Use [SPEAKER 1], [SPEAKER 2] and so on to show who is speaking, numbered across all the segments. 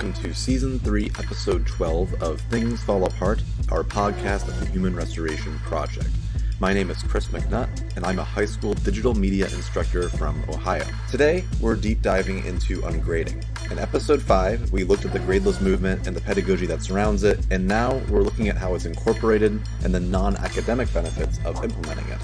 [SPEAKER 1] welcome to Season 3, Episode 12 of Things Fall Apart, our podcast of the Human Restoration Project. My name is Chris McNutt, and I'm a high school digital media instructor from Ohio. Today, we're deep diving into ungrading. In Episode 5, we looked at the gradeless movement and the pedagogy that surrounds it, and now we're looking at how it's incorporated and the non-academic benefits of implementing it.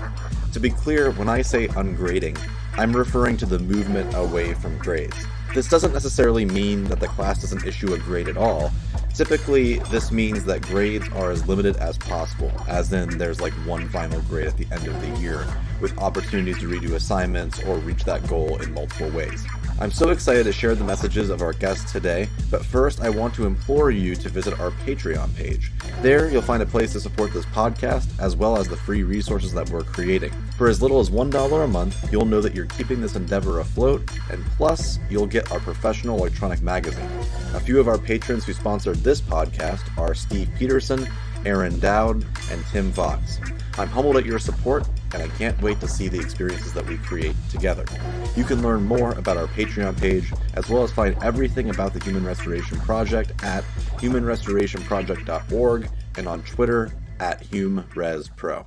[SPEAKER 1] To be clear, when I say ungrading, I'm referring to the movement away from grades. This doesn't necessarily mean that the class doesn't issue a grade at all. Typically, this means that grades are as limited as possible, as in there's like one final grade at the end of the year, with opportunities to redo assignments or reach that goal in multiple ways. I'm so excited to share the messages of our guests today, but first I want to implore you to visit our Patreon page. There, you'll find a place to support this podcast, as well as the free resources that we're creating. For as little as $1 a month, you'll know that you're keeping this endeavor afloat, and plus, you'll get our professional electronic magazine. A few of our patrons who sponsored this podcast are Steve Peterson, Aaron Dowd, and Tim Fox. I'm humbled at your support, and I can't wait to see the experiences that we create together. You can learn more about our Patreon page, as well as find everything about the Human Restoration Project at humanrestorationproject.org and on Twitter at HumResPro.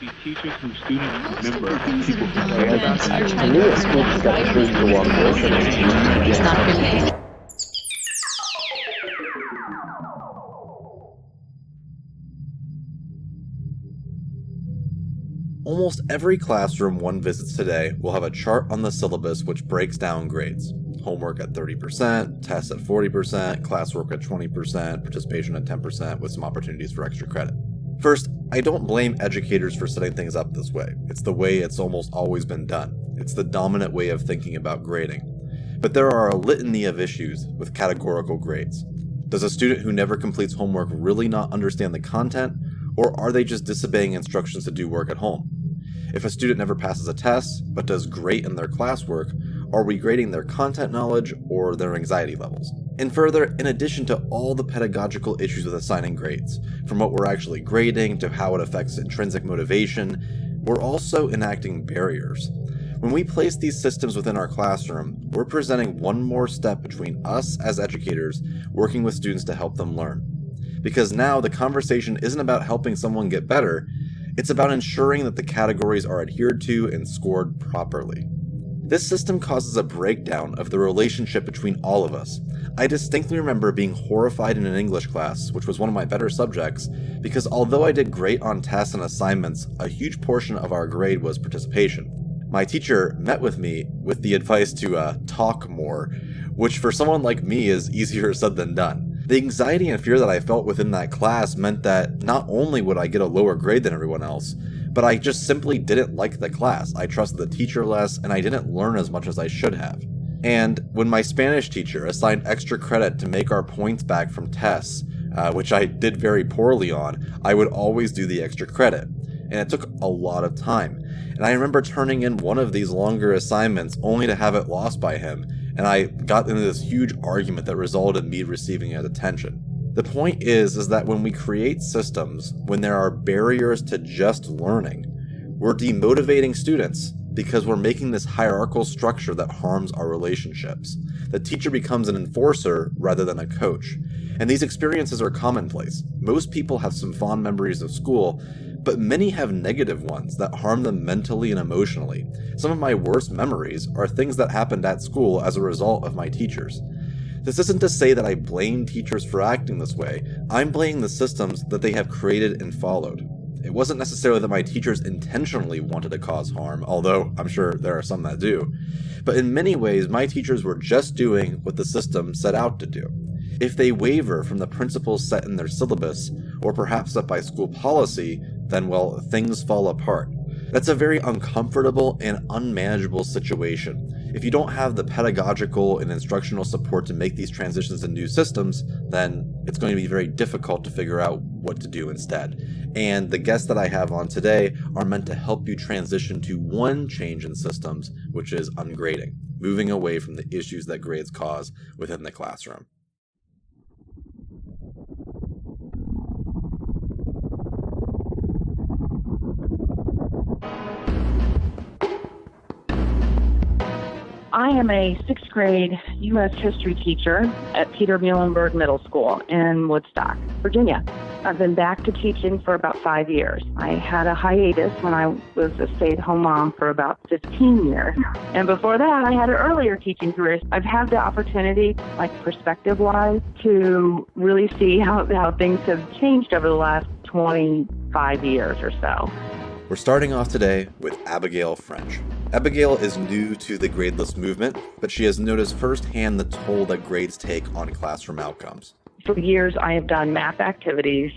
[SPEAKER 2] The teachers and students remember
[SPEAKER 3] people
[SPEAKER 2] who care about that.
[SPEAKER 3] To me, it's good to get the truth along with
[SPEAKER 4] It's not related.
[SPEAKER 1] Almost every classroom one visits today will have a chart on the syllabus which breaks down grades. Homework at 30%, tests at 40%, classwork at 20%, participation at 10%, with some opportunities for extra credit. First, I don't blame educators for setting things up this way. It's the way it's almost always been done. It's the dominant way of thinking about grading. But there are a litany of issues with categorical grades. Does a student who never completes homework really not understand the content, or are they just disobeying instructions to do work at home? If a student never passes a test, but does great in their classwork, are we grading their content knowledge or their anxiety levels? And further, in addition to all the pedagogical issues with assigning grades, from what we're actually grading to how it affects intrinsic motivation, we're also enacting barriers. When we place these systems within our classroom, we're presenting one more step between us as educators working with students to help them learn. Because now the conversation isn't about helping someone get better, it's about ensuring that the categories are adhered to and scored properly. This system causes a breakdown of the relationship between all of us. I distinctly remember being horrified in an English class, which was one of my better subjects, because although I did great on tests and assignments, a huge portion of our grade was participation. My teacher met with me with the advice to talk more, which for someone like me is easier said than done. The anxiety and fear that I felt within that class meant that not only would I get a lower grade than everyone else, but I just simply didn't like the class. I trusted the teacher less, and I didn't learn as much as I should have. And when my Spanish teacher assigned extra credit to make our points back from tests, which I did very poorly on, I would always do the extra credit. And it took a lot of time. And I remember turning in one of these longer assignments only to have it lost by him, and I got into this huge argument that resulted in me receiving a detention. The point is that when we create systems, when there are barriers to just learning, we're demotivating students because we're making this hierarchical structure that harms our relationships. The teacher becomes an enforcer rather than a coach. And these experiences are commonplace. Most people have some fond memories of school, but many have negative ones that harm them mentally and emotionally. Some of my worst memories are things that happened at school as a result of my teachers. This isn't to say that I blame teachers for acting this way. I'm blaming the systems that they have created and followed. It wasn't necessarily that my teachers intentionally wanted to cause harm, although I'm sure there are some that do. But in many ways, my teachers were just doing what the system set out to do. If they waver from the principles set in their syllabus, or perhaps set by school policy, then, well, things fall apart. That's a very uncomfortable and unmanageable situation. If you don't have the pedagogical and instructional support to make these transitions to new systems, then it's going to be very difficult to figure out what to do instead. And the guests that I have on today are meant to help you transition to one change in systems, which is ungrading, moving away from the issues that grades cause within the classroom.
[SPEAKER 4] I am a sixth grade U.S. history teacher at Peter Muhlenberg Middle School in Woodstock, Virginia. I've been back to teaching for about 5 years. I had a hiatus when I was a stay-at-home mom for about 15 years. And before that, I had an earlier teaching career. I've had the opportunity, like perspective-wise, to really see how things have changed over the last 25 years or so.
[SPEAKER 1] We're starting off today with Abigail French. Abigail is new to the gradeless movement, but she has noticed firsthand the toll that grades take on classroom outcomes.
[SPEAKER 4] For years, I have done math activities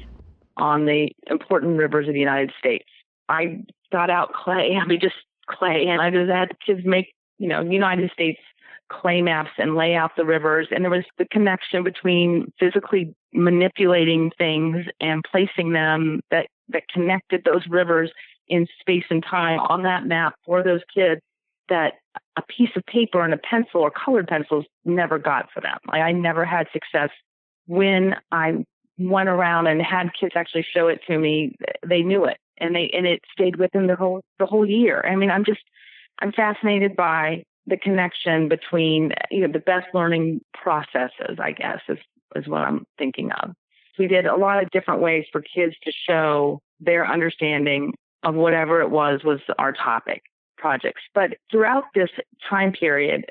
[SPEAKER 4] on the important rivers of the United States. I got out clay, just clay, and I just had kids make, United States clay maps and lay out the rivers. And there was the connection between physically manipulating things and placing them that connected those rivers in space and time on that map for those kids that a piece of paper and a pencil or colored pencils never got for them. I never had success when I went around and had kids actually show it to me. They knew it, and it stayed with them the whole year. I'm fascinated by the connection between the best learning processes, I guess, is what I'm thinking of. We did a lot of different ways for kids to show their understanding of whatever it was our topic projects. But throughout this time period,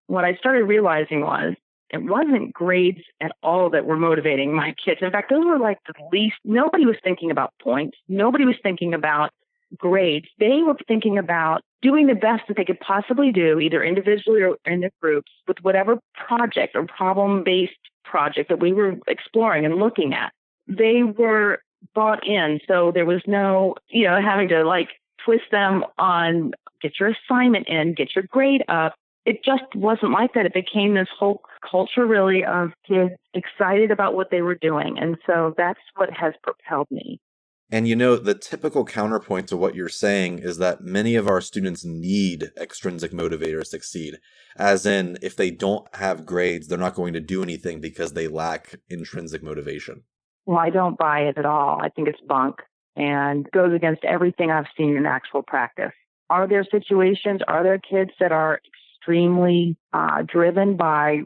[SPEAKER 4] what I started realizing was it wasn't grades at all that were motivating my kids. In fact, those were like the least. Nobody was thinking about points. Nobody was thinking about grades. They were thinking about doing the best that they could possibly do, either individually or in their groups, with whatever project or problem-based project that we were exploring and looking at. They were bought in. So there was no, having to twist them on get your assignment in, get your grade up. It just wasn't like that. It became this whole culture really of kids excited about what they were doing. And so that's what has propelled me.
[SPEAKER 1] And the typical counterpoint to what you're saying is that many of our students need extrinsic motivators to succeed. As in, if they don't have grades, they're not going to do anything because they lack intrinsic motivation.
[SPEAKER 4] Well, I don't buy it at all. I think it's bunk and goes against everything I've seen in actual practice. Are there situations, are there kids that are extremely driven by,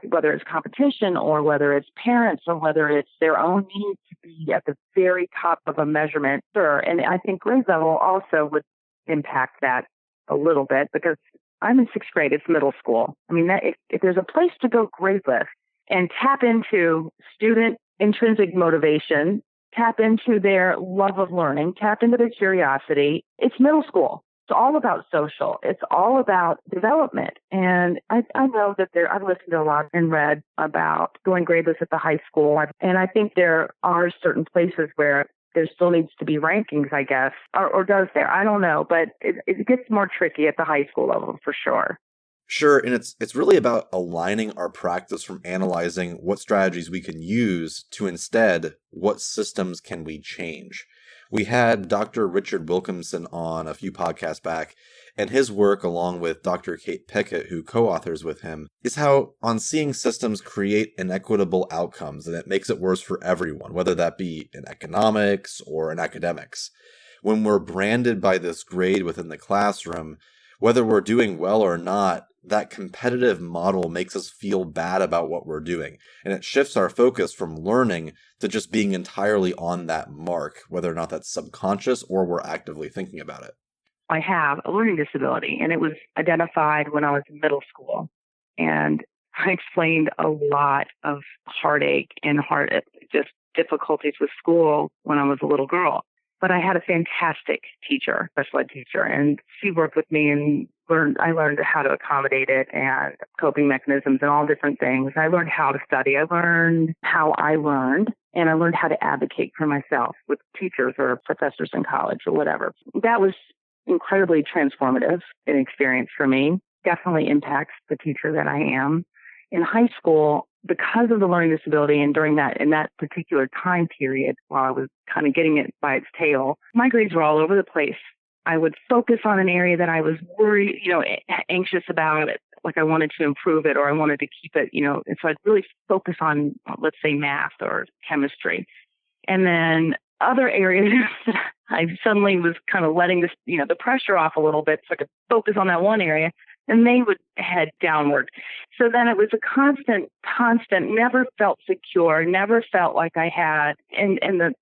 [SPEAKER 4] whether it's competition or whether it's parents or whether it's their own need to be at the very top of a measurement? Sure. And I think grade level also would impact that a little bit because I'm in sixth grade. It's middle school. If there's a place to go gradeless and tap into student intrinsic motivation, tap into their love of learning, tap into their curiosity. It's middle school. It's all about social. It's all about development. And I know that I've listened to a lot and read about going gradeless at the high school. And I think there are certain places where there still needs to be rankings, I guess, or does there? I don't know. But it gets more tricky at the high school level for sure.
[SPEAKER 1] Sure, and it's really about aligning our practice from analyzing what strategies we can use to instead what systems can we change. We had Dr. Richard Wilkinson on a few podcasts back, and his work, along with Dr. Kate Pickett, who co-authors with him, is how on seeing systems create inequitable outcomes, and it makes it worse for everyone, whether that be in economics or in academics. When we're branded by this grade within the classroom, whether we're doing well or not, that competitive model makes us feel bad about what we're doing, and it shifts our focus from learning to just being entirely on that mark, whether or not that's subconscious or we're actively thinking about it.
[SPEAKER 4] I have a learning disability, and it was identified when I was in middle school, and I explained a lot of heartache and just difficulties with school when I was a little girl. But I had a fantastic teacher, special ed teacher, and she worked with me and I learned how to accommodate it and coping mechanisms and all different things. I learned how to study. I learned how I learned, and I learned how to advocate for myself with teachers or professors in college or whatever. That was incredibly transformative an experience for me. Definitely impacts the teacher that I am. In high school, because of the learning disability and in that particular time period while I was kind of getting it by its tail, my grades were all over the place. I would focus on an area that I was worried, anxious about it, like I wanted to improve it or I wanted to keep it, and so I'd really focus on, let's say, math or chemistry. And then other areas I suddenly was kind of letting this, the pressure off a little bit so I could focus on that one area. and they would head downward. So then it was a constant, never felt secure, never felt like I had, and the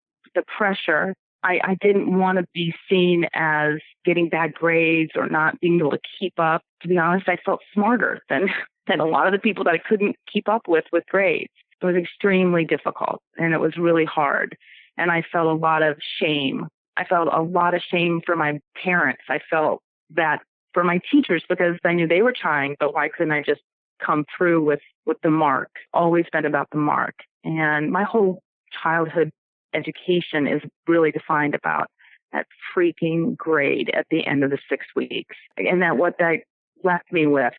[SPEAKER 4] pressure. I didn't want to be seen as getting bad grades or not being able to keep up. To be honest, I felt smarter than a lot of the people that I couldn't keep up with grades. It was extremely difficult, and it was really hard. And I felt a lot of shame. I felt a lot of shame for my parents. I felt that for my teachers, because I knew they were trying, but why couldn't I just come through with the mark? Always been about the mark. And my whole childhood education is really defined about that freaking grade at the end of the 6 weeks. And what that left me with,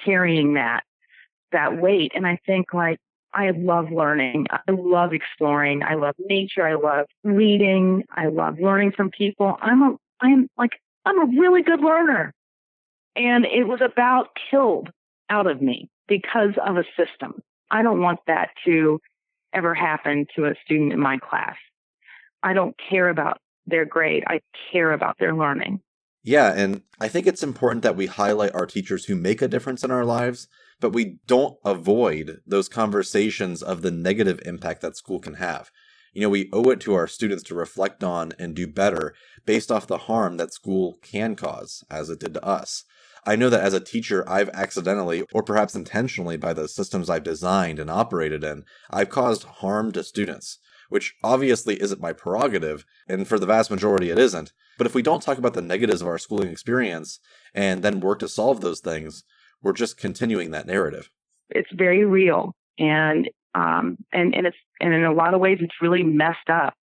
[SPEAKER 4] carrying that weight. And I think, like, I love learning. I love exploring. I love nature. I love reading. I love learning from people. I'm a really good learner. And it was about killed out of me because of a system. I don't want that to ever happen to a student in my class. I don't care about their grade. I care about their learning.
[SPEAKER 1] Yeah, and I think it's important that we highlight our teachers who make a difference in our lives, but we don't avoid those conversations of the negative impact that school can have. We owe it to our students to reflect on and do better based off the harm that school can cause, as it did to us. I know that as a teacher, I've accidentally, or perhaps intentionally by the systems I've designed and operated in, I've caused harm to students, which obviously isn't my prerogative, and for the vast majority it isn't. But if we don't talk about the negatives of our schooling experience and then work to solve those things, we're just continuing that narrative.
[SPEAKER 4] It's very real, and it's, and in a lot of ways it's really messed up,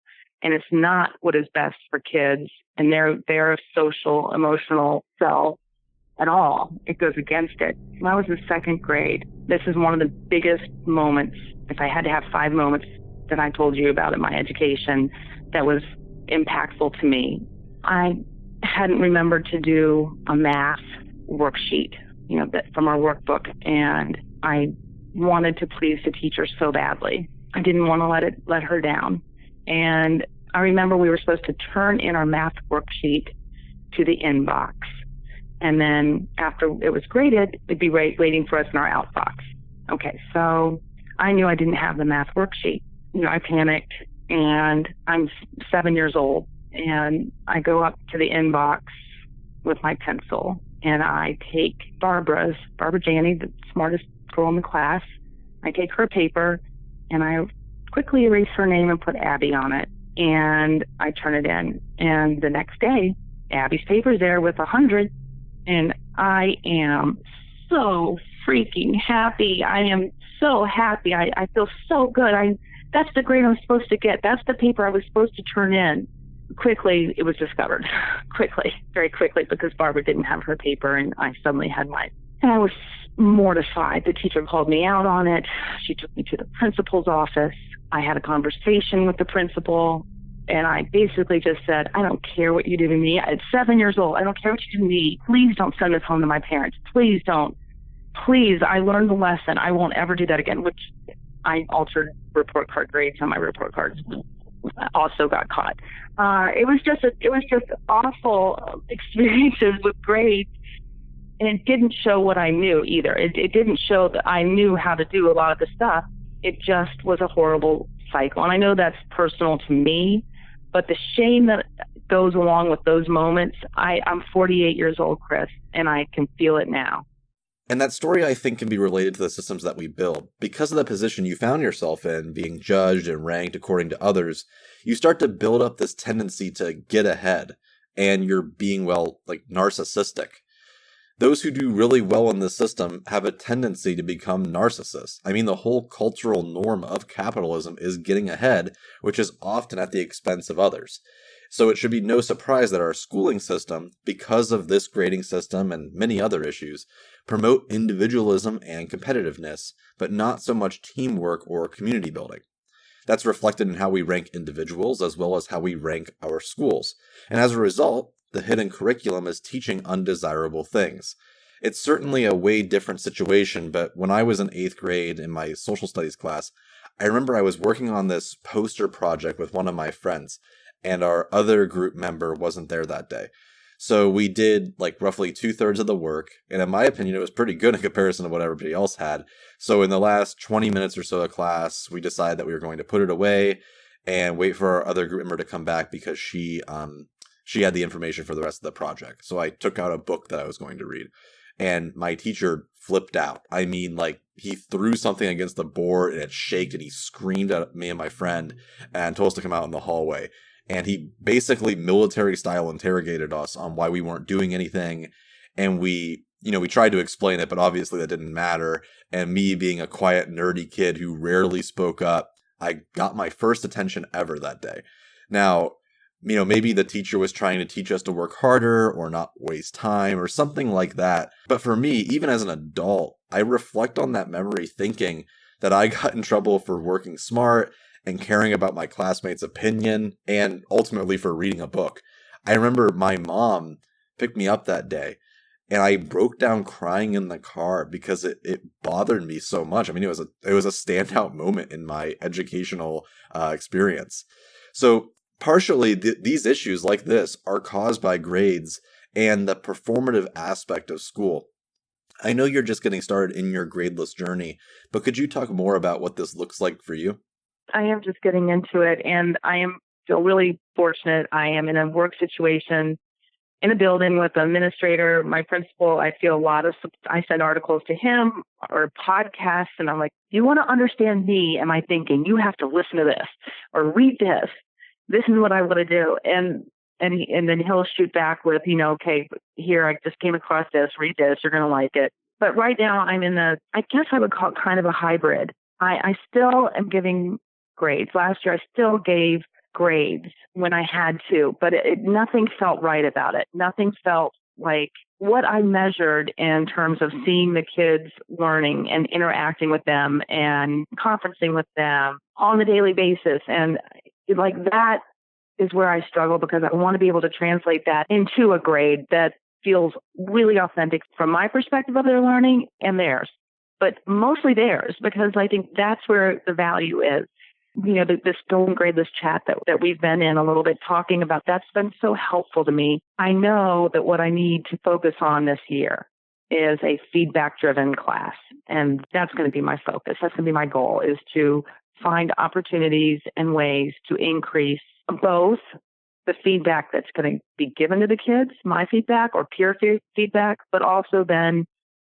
[SPEAKER 4] and it's not what is best for kids and their social, emotional self at all. It goes against it. When I was in second grade, this is one of the biggest moments, if I had to have 5 moments that I told you about in my education that was impactful to me. I hadn't remembered to do a math worksheet, from our workbook, and I wanted to please the teacher so badly. I didn't want to let her down. And I remember we were supposed to turn in our math worksheet to the inbox. And then after it was graded, it'd be waiting for us in our outbox. Okay, so I knew I didn't have the math worksheet. I panicked, and I'm 7 years old, and I go up to the inbox with my pencil, and I take Barbara Janney, the smartest girl in the class. I take her paper, and I quickly erase her name and put Abby on it, and I turn it in. And the next day, Abby's paper's there with 100, and I am so freaking happy. I am so happy. I feel so good. That's the grade I'm supposed to get. That's the paper I was supposed to turn in. Quickly, it was discovered. Very quickly, because Barbara didn't have her paper, and I suddenly had mine. And I was mortified. The teacher called me out on it. She took me to the principal's office. I had a conversation with the principal, and I basically just said, I don't care what you do to me. At 7 years old, I don't care what you do to me. Please don't send this home to my parents. Please don't. Please, I learned the lesson. I won't ever do that again, which I altered report card grades on my report cards. Also got caught. It was just awful experiences with grades, and it didn't show what I knew either. It didn't show that I knew how to do a lot of the stuff. It just was a horrible cycle, and I know that's personal to me, but the shame that goes along with those moments, I'm 48 years old, Chris, and I can feel it now.
[SPEAKER 1] And that story, I think, can be related to the systems that we build. Because of the position you found yourself in, being judged and ranked according to others, you start to build up this tendency to get ahead, and you're being, narcissistic. Those who do really well in the system have a tendency to become narcissists. I mean, the whole cultural norm of capitalism is getting ahead, which is often at the expense of others. So it should be no surprise that our schooling system, because of this grading system and many other issues, promote individualism and competitiveness, but not so much teamwork or community building. That's reflected in how we rank individuals as well as how we rank our schools. And as a result, the hidden curriculum is teaching undesirable things. It's certainly a way different situation, but when I was in 8th grade in my social studies class, I remember I was working on this poster project with one of my friends, and our other group member wasn't there that day. So we did like roughly 2/3 of the work. And in my opinion, it was pretty good in comparison to what everybody else had. So in the last 20 minutes or so of class, we decided that we were going to put it away and wait for our other group member to come back because she had the information for the rest of the project. So I took out a book that I was going to read. And my teacher flipped out. I mean, like, he threw something against the board and it shaked and he screamed at me and my friend and told us to come out in the hallway. And he basically military style interrogated us on why we weren't doing anything. And we tried to explain it, but obviously that didn't matter. And me being a quiet, nerdy kid who rarely spoke up, I got my first attention ever that day. Now, maybe the teacher was trying to teach us to work harder or not waste time or something like that. But for me, even as an adult, I reflect on that memory thinking that I got in trouble for working smart and caring about my classmates' opinion and ultimately for reading a book. I remember my mom picked me up that day and I broke down crying in the car because it bothered me so much. I mean, it was a standout moment in my educational experience. So partially, these issues like this are caused by grades and the performative aspect of school. I know you're just getting started in your gradeless journey, but could you talk more about what this looks like for you?
[SPEAKER 4] I am just getting into it, and I feel really fortunate. I am in a work situation in a building with an administrator, my principal. I send articles to him or podcasts, and I'm like, you want to understand me and my thinking, you have to listen to this or read this. This is what I want to do. And then he'll shoot back with, okay, here, I just came across this, read this, you're going to like it. But right now I'm I guess I would call it kind of a hybrid. I still am giving grades. Last year I still gave grades when I had to, but nothing felt right about it. Nothing felt like what I measured in terms of seeing the kids learning and interacting with them and conferencing with them on a daily basis. And like that is where I struggle because I want to be able to translate that into a grade that feels really authentic from my perspective of their learning and theirs, but mostly theirs, because I think that's where the value is. This Golden Gradeless chat that we've been in a little bit talking about, that's been so helpful to me. I know that what I need to focus on this year is a feedback-driven class, and that's going to be my focus. That's going to be my goal, is to find opportunities and ways to increase both the feedback that's going to be given to the kids, my feedback or peer feedback, but also then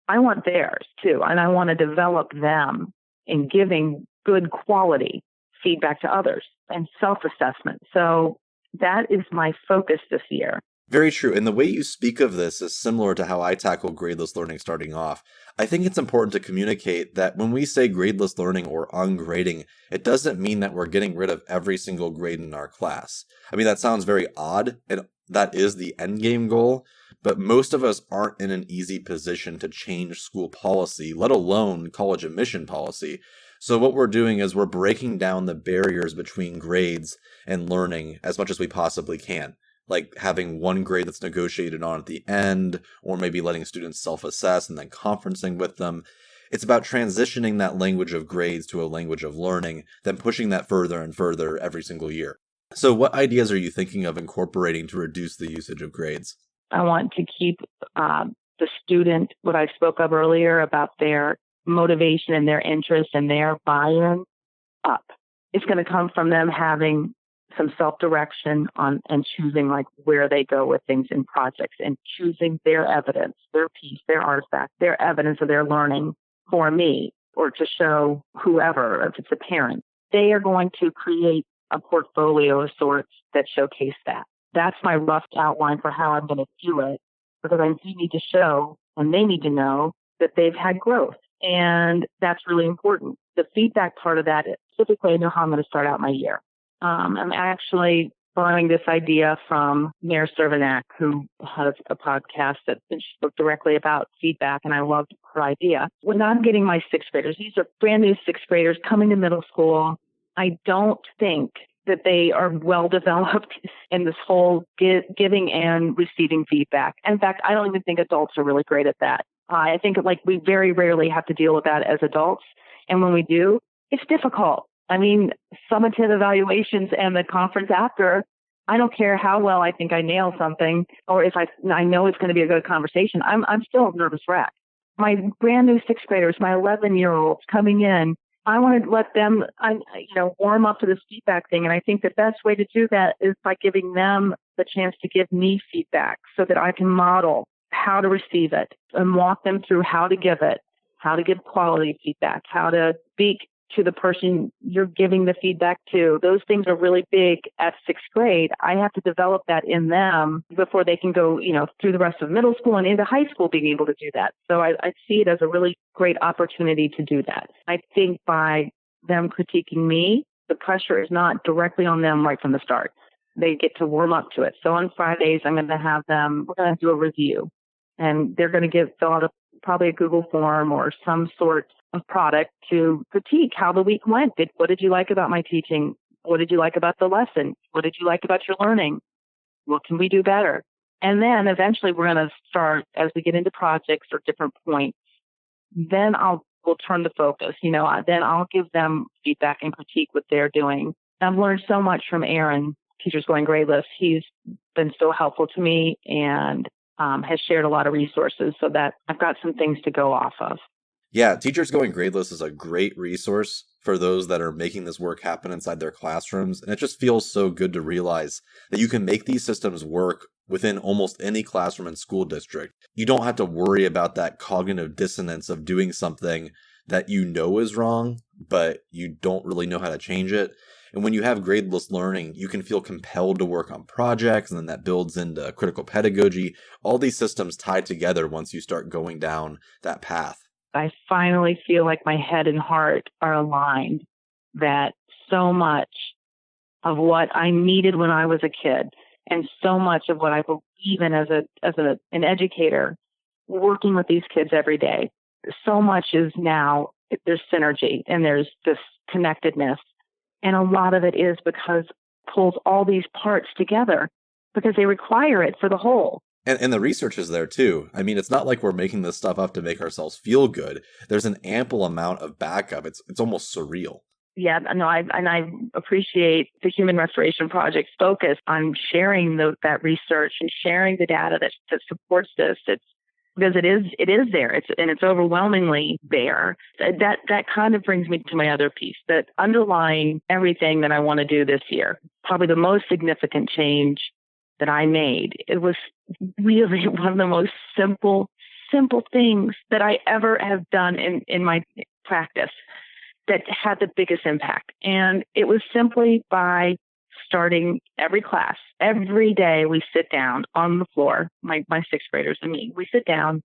[SPEAKER 4] I want theirs too. And I want to develop them in giving good quality feedback to others and self-assessment. So that is my focus this year.
[SPEAKER 1] Very true. And the way you speak of this is similar to how I tackle gradeless learning starting off. I think it's important to communicate that when we say gradeless learning or ungrading, it doesn't mean that we're getting rid of every single grade in our class. I mean, that sounds very odd, and that is the end game goal, but most of us aren't in an easy position to change school policy, let alone college admission policy. So what we're doing is we're breaking down the barriers between grades and learning as much as we possibly can. Like having one grade that's negotiated on at the end, or maybe letting students self-assess and then conferencing with them. It's about transitioning that language of grades to a language of learning, then pushing that further and further every single year. So what ideas are you thinking of incorporating to reduce the usage of grades?
[SPEAKER 4] I want to keep the student, what I spoke of earlier about their motivation and their interest and their buy-in up. It's going to come from them having some self-direction on and choosing like where they go with things in projects and choosing their evidence, their piece, their artifact, their evidence of their learning for me or to show whoever, if it's a parent. They are going to create a portfolio of sorts that showcase that. That's my rough outline for how I'm going to do it, because I do need to show and they need to know that they've had growth. And that's really important. The feedback part of that, typically I know how I'm going to start out my year. I'm actually borrowing this idea from Mayor Cervenak, who has a podcast that spoke directly about feedback, and I loved her idea. When I'm getting my sixth graders, these are brand new sixth graders coming to middle school, I don't think that they are well developed in this whole giving and receiving feedback. In fact, I don't even think adults are really great at that. I think we very rarely have to deal with that as adults. And when we do, it's difficult. I mean, summative evaluations and the conference after I don't care how well I think I nail something, or if I know it's going to be a good conversation. I'm still a nervous wreck. My brand new sixth graders, my 11-year-olds coming in, I want to let them, warm up to this feedback thing. And I think the best way to do that is by giving them the chance to give me feedback so that I can model how to receive it and walk them through how to give it, how to give quality feedback, how to speak to the person you're giving the feedback to. Those things are really big at sixth grade. I have to develop that in them before they can go, through the rest of middle school and into high school being able to do that. So I see it as a really great opportunity to do that. I think by them critiquing me, the pressure is not directly on them right from the start. They get to warm up to it. So on Fridays, we're going to do a review, and they're going to fill out probably a Google form or some sort of product to critique how the week went. What did you like about my teaching? What did you like about the lesson? What did you like about your learning? What can we do better? And then eventually we're going to start, as we get into projects or different points, then we'll turn the focus. Then I'll give them feedback and critique what they're doing. I've learned so much from Aaron, Teachers Going Gradeless. He's been so helpful to me and has shared a lot of resources so that I've got some things to go off of.
[SPEAKER 1] Yeah, Teachers Going Gradeless is a great resource for those that are making this work happen inside their classrooms. And it just feels so good to realize that you can make these systems work within almost any classroom and school district. You don't have to worry about that cognitive dissonance of doing something that you know is wrong, but you don't really know how to change it. And when you have gradeless learning, you can feel compelled to work on projects, and then that builds into critical pedagogy. All these systems tie together once you start going down that path.
[SPEAKER 4] I finally feel like my head and heart are aligned, that so much of what I needed when I was a kid and so much of what I believe in as an educator working with these kids every day, so much is now, there's synergy and there's this connectedness. And a lot of it is because it pulls all these parts together because they require it for the whole.
[SPEAKER 1] And the research is there too. I mean, it's not like we're making this stuff up to make ourselves feel good. There's an ample amount of backup. It's almost surreal.
[SPEAKER 4] Yeah, no, I appreciate the Human Restoration Project's focus on sharing that research and sharing the data that supports this. It's because it is there. It's overwhelmingly there. That kind of brings me to my other piece, that underlying everything that I want to do this year, probably the most significant change that I made, it was really one of the most simple things that I ever have done in my practice that had the biggest impact. And it was simply by starting every class. Every day we sit down on the floor, my sixth graders and me, we sit down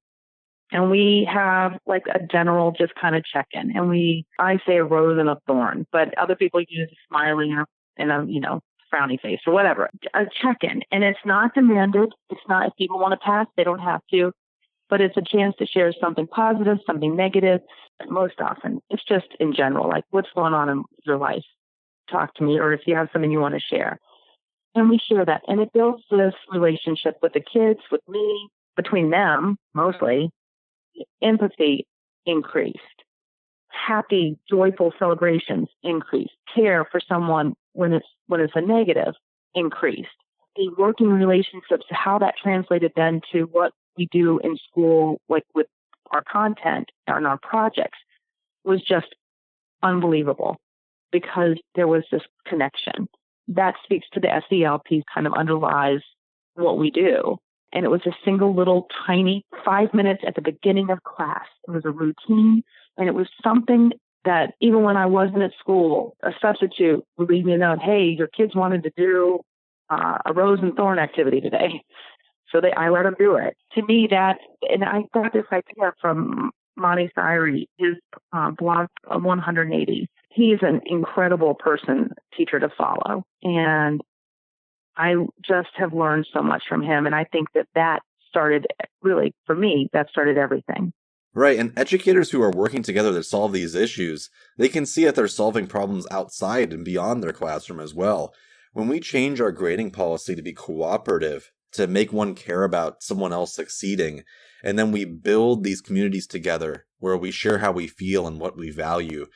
[SPEAKER 4] and we have like a general just kind of check-in. And I say a rose and a thorn, but other people use a smiley and a frowny face or whatever, a check-in. And it's not demanded. It's not, if people want to pass, they don't have to, but it's a chance to share something positive, something negative. Most often it's just in general, like what's going on in your life, talk to me, or if you have something you want to share. And we share that. And it builds this relationship with the kids, with me, between them, mostly. Empathy increased. Happy, joyful celebrations increased. Care for someone when it's a negative increased. The working relationships, how that translated then to what we do in school, like with our content and our projects, was just unbelievable because there was this connection. That speaks to the SEL piece, kind of underlies what we do. And it was a single little tiny 5 minutes at the beginning of class. It was a routine, and it was something that even when I wasn't at school, a substitute would leave me a note, hey, your kids wanted to do a rose and thorn activity today. So I let them do it. To me, and I got this idea from Monty Syrie, his blog 180. He's an incredible teacher to follow. And I just have learned so much from him. And I think that started, really, for me, that started everything.
[SPEAKER 1] Right, and educators who are working together to solve these issues, they can see that they're solving problems outside and beyond their classroom as well. When we change our grading policy to be cooperative, to make one care about someone else succeeding, and then we build these communities together where we share how we feel and what we value,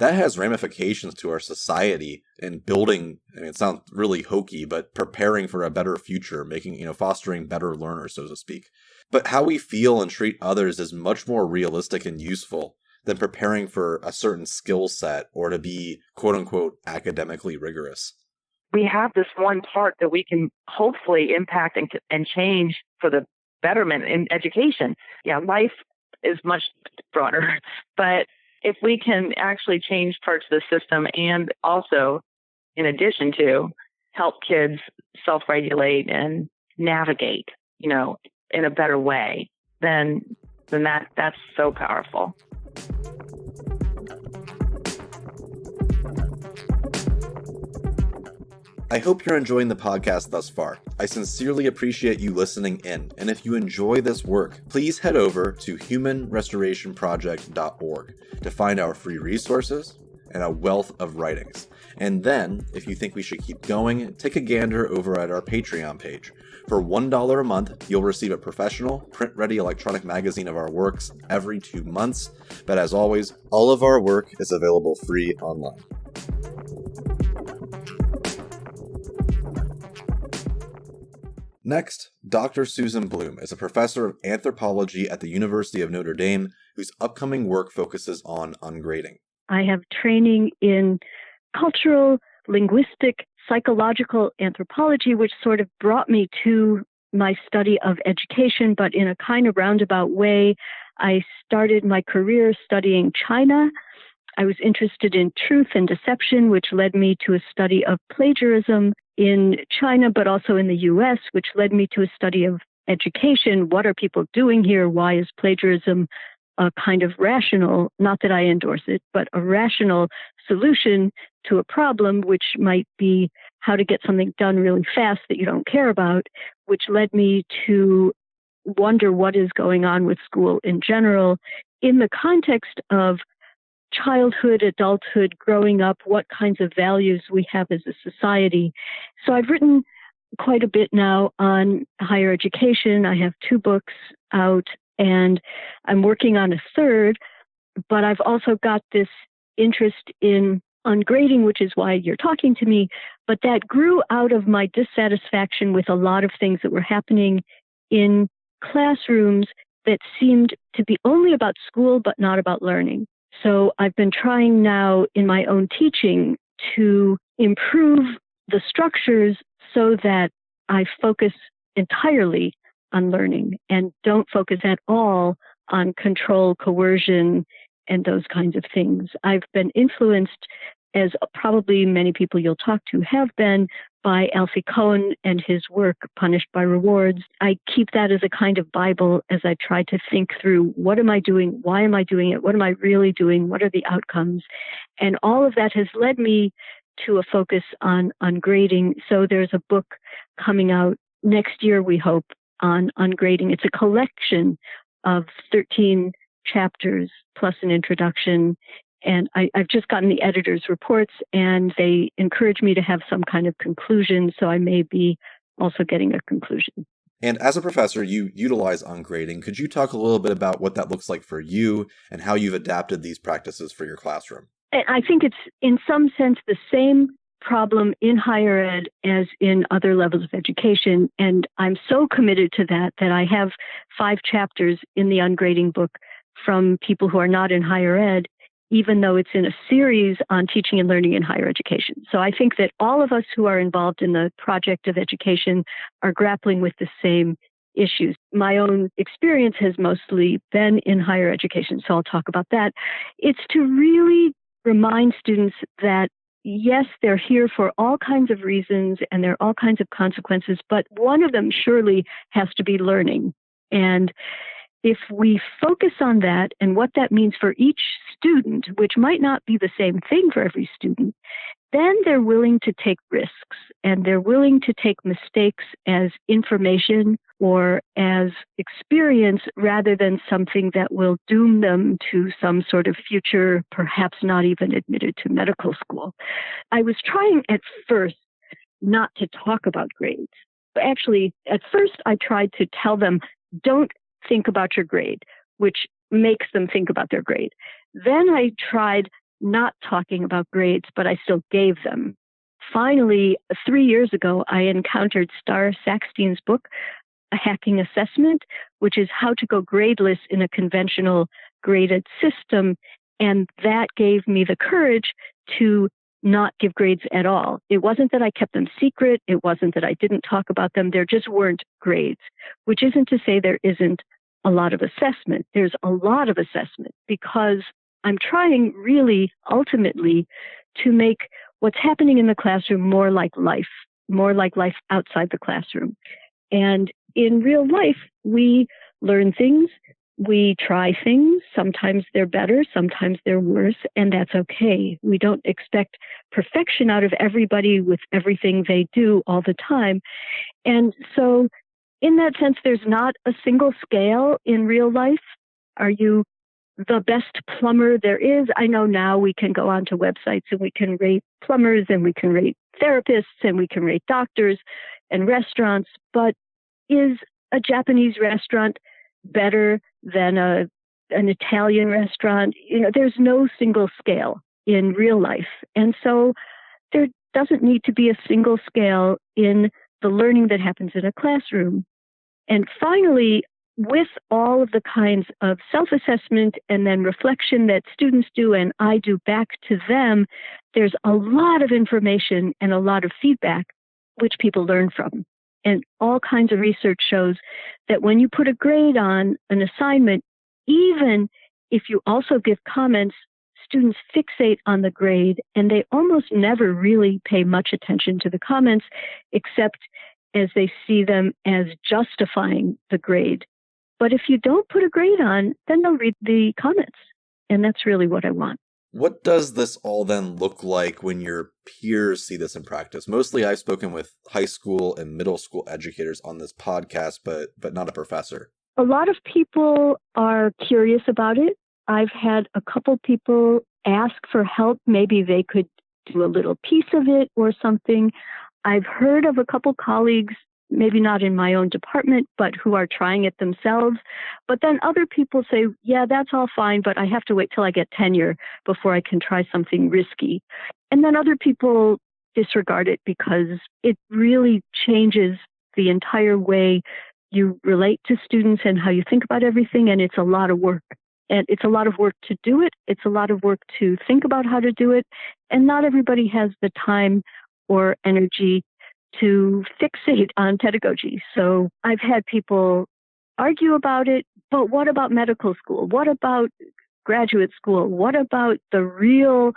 [SPEAKER 1] that has ramifications to our society in building, I mean, it sounds really hokey, but preparing for a better future, making, fostering better learners, so to speak. But how we feel and treat others is much more realistic and useful than preparing for a certain skill set or to be, quote unquote, academically rigorous.
[SPEAKER 4] We have this one part that we can hopefully impact and change for the betterment in education. Yeah, life is much broader, but if we can actually change parts of the system and also, in addition to, help kids self-regulate and navigate, in a better way, then that's so powerful.
[SPEAKER 1] I hope you're enjoying the podcast thus far. I sincerely appreciate you listening in, and if you enjoy this work, please head over to humanrestorationproject.org to find our free resources and a wealth of writings. And then, if you think we should keep going, take a gander over at our Patreon page. For $1 a month, you'll receive a professional, print-ready electronic magazine of our works every 2 months. But as always, all of our work is available free online. Next, Dr. Susan Blum is a professor of anthropology at the University of Notre Dame, whose upcoming work focuses on ungrading.
[SPEAKER 5] I have training in cultural, linguistic, psychological anthropology, which sort of brought me to my study of education, but in a kind of roundabout way. I started my career studying China. I was interested in truth and deception, which led me to a study of plagiarism in China, but also in the U.S., which led me to a study of education. What are people doing here? Why is plagiarism a kind of rational, not that I endorse it, but a rational solution to a problem, which might be how to get something done really fast that you don't care about, which led me to wonder what is going on with school in general in the context of childhood, adulthood, growing up, what kinds of values we have as a society. So I've written quite a bit now on higher education. I have 2 books out, and I'm working on a third, but I've also got this interest in ungrading, which is why you're talking to me, but that grew out of my dissatisfaction with a lot of things that were happening in classrooms that seemed to be only about school, but not about learning. So I've been trying now in my own teaching to improve the structures so that I focus entirely on learning and don't focus at all on control, coercion, and those kinds of things. I've been influenced, as probably many people you'll talk to have been, by Alfie Kohn and his work, Punished by Rewards. I keep that as a kind of Bible as I try to think through, what am I doing? Why am I doing it? What am I really doing? What are the outcomes? And all of that has led me to a focus on ungrading. So there's a book coming out next year, we hope, on ungrading. It's a collection of 13 chapters plus an introduction. And I've just gotten the editor's reports, and they encourage me to have some kind of conclusion, so I may be also getting a conclusion.
[SPEAKER 1] And as a professor, you utilize ungrading. Could you talk a little bit about what that looks like for you and how you've adapted these practices for your classroom?
[SPEAKER 5] I think it's, in some sense, the same problem in higher ed as in other levels of education, and I'm so committed to that I have 5 chapters in the ungrading book from people who are not in higher ed, even though it's in a series on teaching and learning in higher education. So I think that all of us who are involved in the project of education are grappling with the same issues. My own experience has mostly been in higher education, so I'll talk about that. It's to really remind students that, yes, they're here for all kinds of reasons and there are all kinds of consequences, but one of them surely has to be learning. And if we focus on that and what that means for each student, which might not be the same thing for every student, then they're willing to take risks and they're willing to take mistakes as information or as experience rather than something that will doom them to some sort of future, perhaps not even admitted to medical school. I was trying at first not to talk about grades. Actually, at first I tried to tell them, don't think about your grade, which makes them think about their grade. Then I tried not talking about grades, but I still gave them. Finally, 3 years ago, I encountered Starr Sackstein's book, A Hacking Assessment, which is how to go gradeless in a conventional graded system. And that gave me the courage to not give grades at all. It wasn't that I kept them secret. It wasn't that I didn't talk about them. There just weren't grades, which isn't to say there isn't a lot of assessment. There's a lot of assessment because I'm trying really ultimately to make what's happening in the classroom more like life outside the classroom. And in real life, we learn things, we try things. Sometimes they're better, sometimes they're worse, and that's okay. We don't expect perfection out of everybody with everything they do all the time. And so in that sense, there's not a single scale in real life. Are you the best plumber there is? I know now we can go onto websites and we can rate plumbers and we can rate therapists and we can rate doctors and restaurants, but is a Japanese restaurant better than an Italian restaurant? There's no single scale in real life. And so there doesn't need to be a single scale in the learning that happens in a classroom. And finally, with all of the kinds of self-assessment and then reflection that students do and I do back to them, there's a lot of information and a lot of feedback which people learn from. And all kinds of research shows that when you put a grade on an assignment, even if you also give comments, students fixate on the grade and they almost never really pay much attention to the comments except as they see them as justifying the grade. But if you don't put a grade on, then they'll read the comments. And that's really what I want.
[SPEAKER 1] What does this all then look like when your peers see this in practice? Mostly I've spoken with high school and middle school educators on this podcast, but not a professor.
[SPEAKER 5] A lot of people are curious about it. I've had a couple people ask for help. Maybe they could do a little piece of it or something. I've heard of a couple colleagues, maybe not in my own department, but who are trying it themselves. But then other people say, yeah, that's all fine, but I have to wait till I get tenure before I can try something risky. And then other people disregard it because it really changes the entire way you relate to students and how you think about everything. And it's a lot of work. And it's a lot of work to do it. It's a lot of work to think about how to do it. And not everybody has the time or energy to fixate on pedagogy. So I've had people argue about it, but what about medical school? What about graduate school? What about the real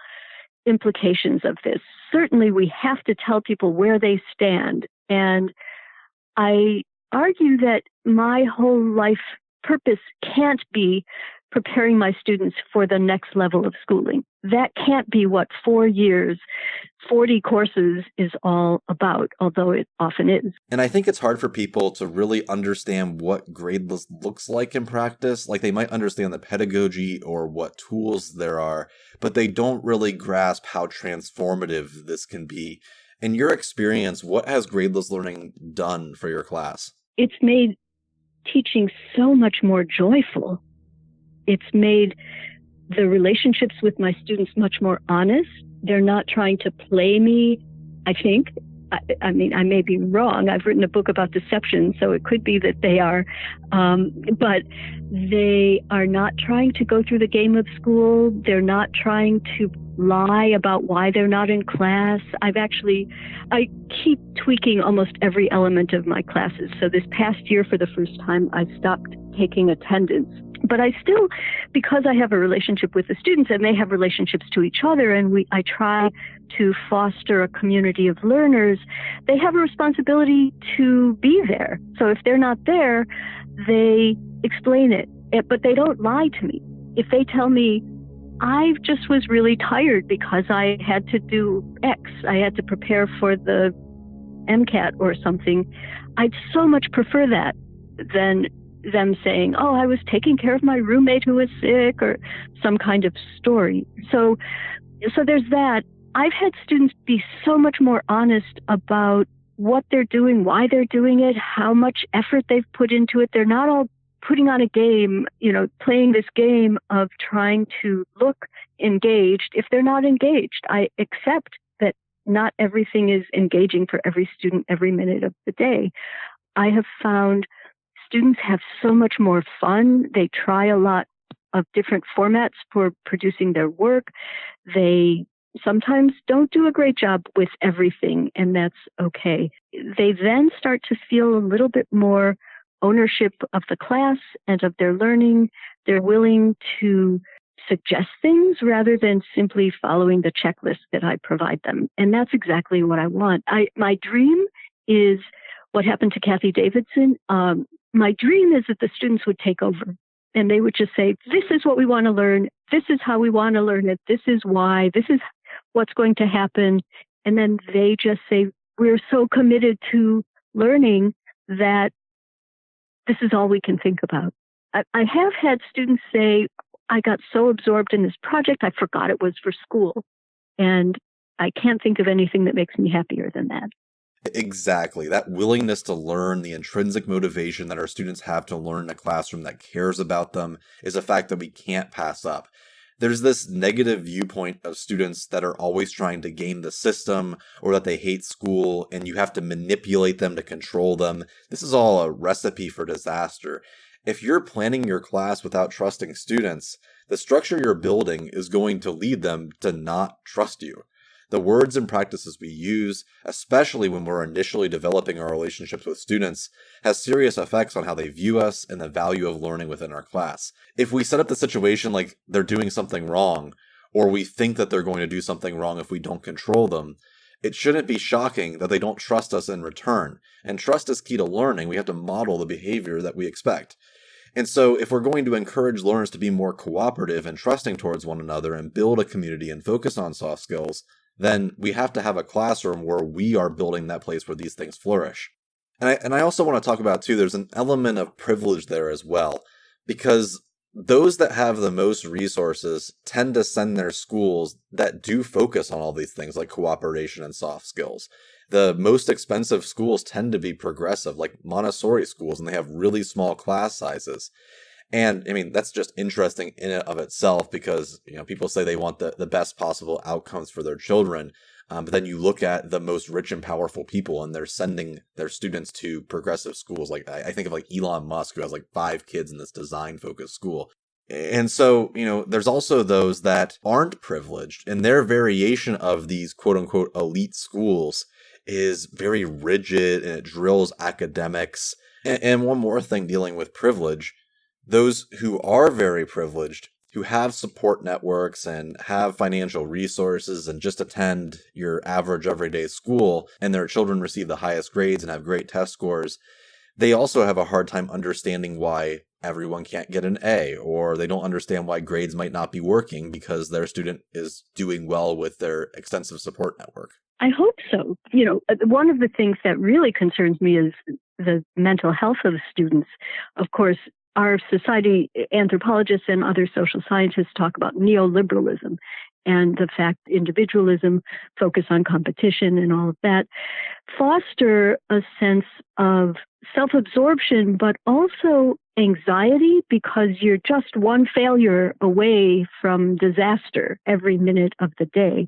[SPEAKER 5] implications of this? Certainly we have to tell people where they stand. And I argue that my whole life purpose can't be preparing my students for the next level of schooling. That can't be what 4 years, 40 courses is all about, although it often is.
[SPEAKER 1] And I think it's hard for people to really understand what gradeless looks like in practice. Like they might understand the pedagogy or what tools there are, but they don't really grasp how transformative this can be. In your experience, what has gradeless learning done for your class?
[SPEAKER 5] It's made teaching so much more joyful. It's made the relationships with my students much more honest. They're not trying to play me, I think. I mean, I may be wrong. I've written a book about deception, so it could be that they are. But they are not trying to go through the game of school. They're not trying to lie about why they're not in class. I keep tweaking almost every element of my classes. So this past year, for the first time, I stopped taking attendance. But I still, because I have a relationship with the students and they have relationships to each other, and I try to foster a community of learners, they have a responsibility to be there. So if they're not there, they explain it, but they don't lie to me. If they tell me, I just was really tired because I had to do X, I had to prepare for the MCAT or something, I'd so much prefer that than them saying, oh, I was taking care of my roommate who was sick, or some kind of story. So there's that. I've had students be so much more honest about what they're doing, why they're doing it, how much effort they've put into it. They're not all putting on a game, playing this game of trying to look engaged if they're not engaged. I accept that not everything is engaging for every student every minute of the day. I have found students have so much more fun. They try a lot of different formats for producing their work. They sometimes don't do a great job with everything, and that's okay. They then start to feel a little bit more ownership of the class and of their learning. They're willing to suggest things rather than simply following the checklist that I provide them. And that's exactly what I want. My dream is what happened to Kathy Davidson. My dream is that the students would take over and they would just say, this is what we want to learn. This is how we want to learn it. This is why. This is what's going to happen. And then they just say, we're so committed to learning that this is all we can think about. I have had students say, I got so absorbed in this project, I forgot it was for school. And I can't think of anything that makes me happier than that.
[SPEAKER 1] Exactly. That willingness to learn, the intrinsic motivation that our students have to learn in a classroom that cares about them is a fact that we can't pass up. There's this negative viewpoint of students that are always trying to game the system or that they hate school and you have to manipulate them to control them. This is all a recipe for disaster. If you're planning your class without trusting students, the structure you're building is going to lead them to not trust you. The words and practices we use, especially when we're initially developing our relationships with students, has serious effects on how they view us and the value of learning within our class. If we set up the situation like they're doing something wrong, or we think that they're going to do something wrong if we don't control them, it shouldn't be shocking that they don't trust us in return. And trust is key to learning. We have to model the behavior that we expect. And so if we're going to encourage learners to be more cooperative and trusting towards one another and build a community and focus on soft skills, then we have to have a classroom where we are building that place where these things flourish. And I also want to talk about, too, there's an element of privilege there as well, because those that have the most resources tend to send their schools that do focus on all these things like cooperation and soft skills. The most expensive schools tend to be progressive, like Montessori schools, and they have really small class sizes. And I mean, that's just interesting in and of itself because, people say they want the best possible outcomes for their children. But then you look at the most rich and powerful people and they're sending their students to progressive schools. Like I think of like Elon Musk, who has like 5 kids in this design focused school. And so, there's also those that aren't privileged, and their variation of these quote unquote elite schools is very rigid and it drills academics. And one more thing dealing with privilege. Those who are very privileged, who have support networks and have financial resources and just attend your average everyday school and their children receive the highest grades and have great test scores, they also have a hard time understanding why everyone can't get an A, or they don't understand why grades might not be working because their student is doing well with their extensive support network.
[SPEAKER 5] I hope so. One of the things that really concerns me is the mental health of students. Of course, our society, anthropologists and other social scientists talk about neoliberalism and the fact individualism, focus on competition and all of that, foster a sense of self-absorption, but also anxiety because you're just one failure away from disaster every minute of the day.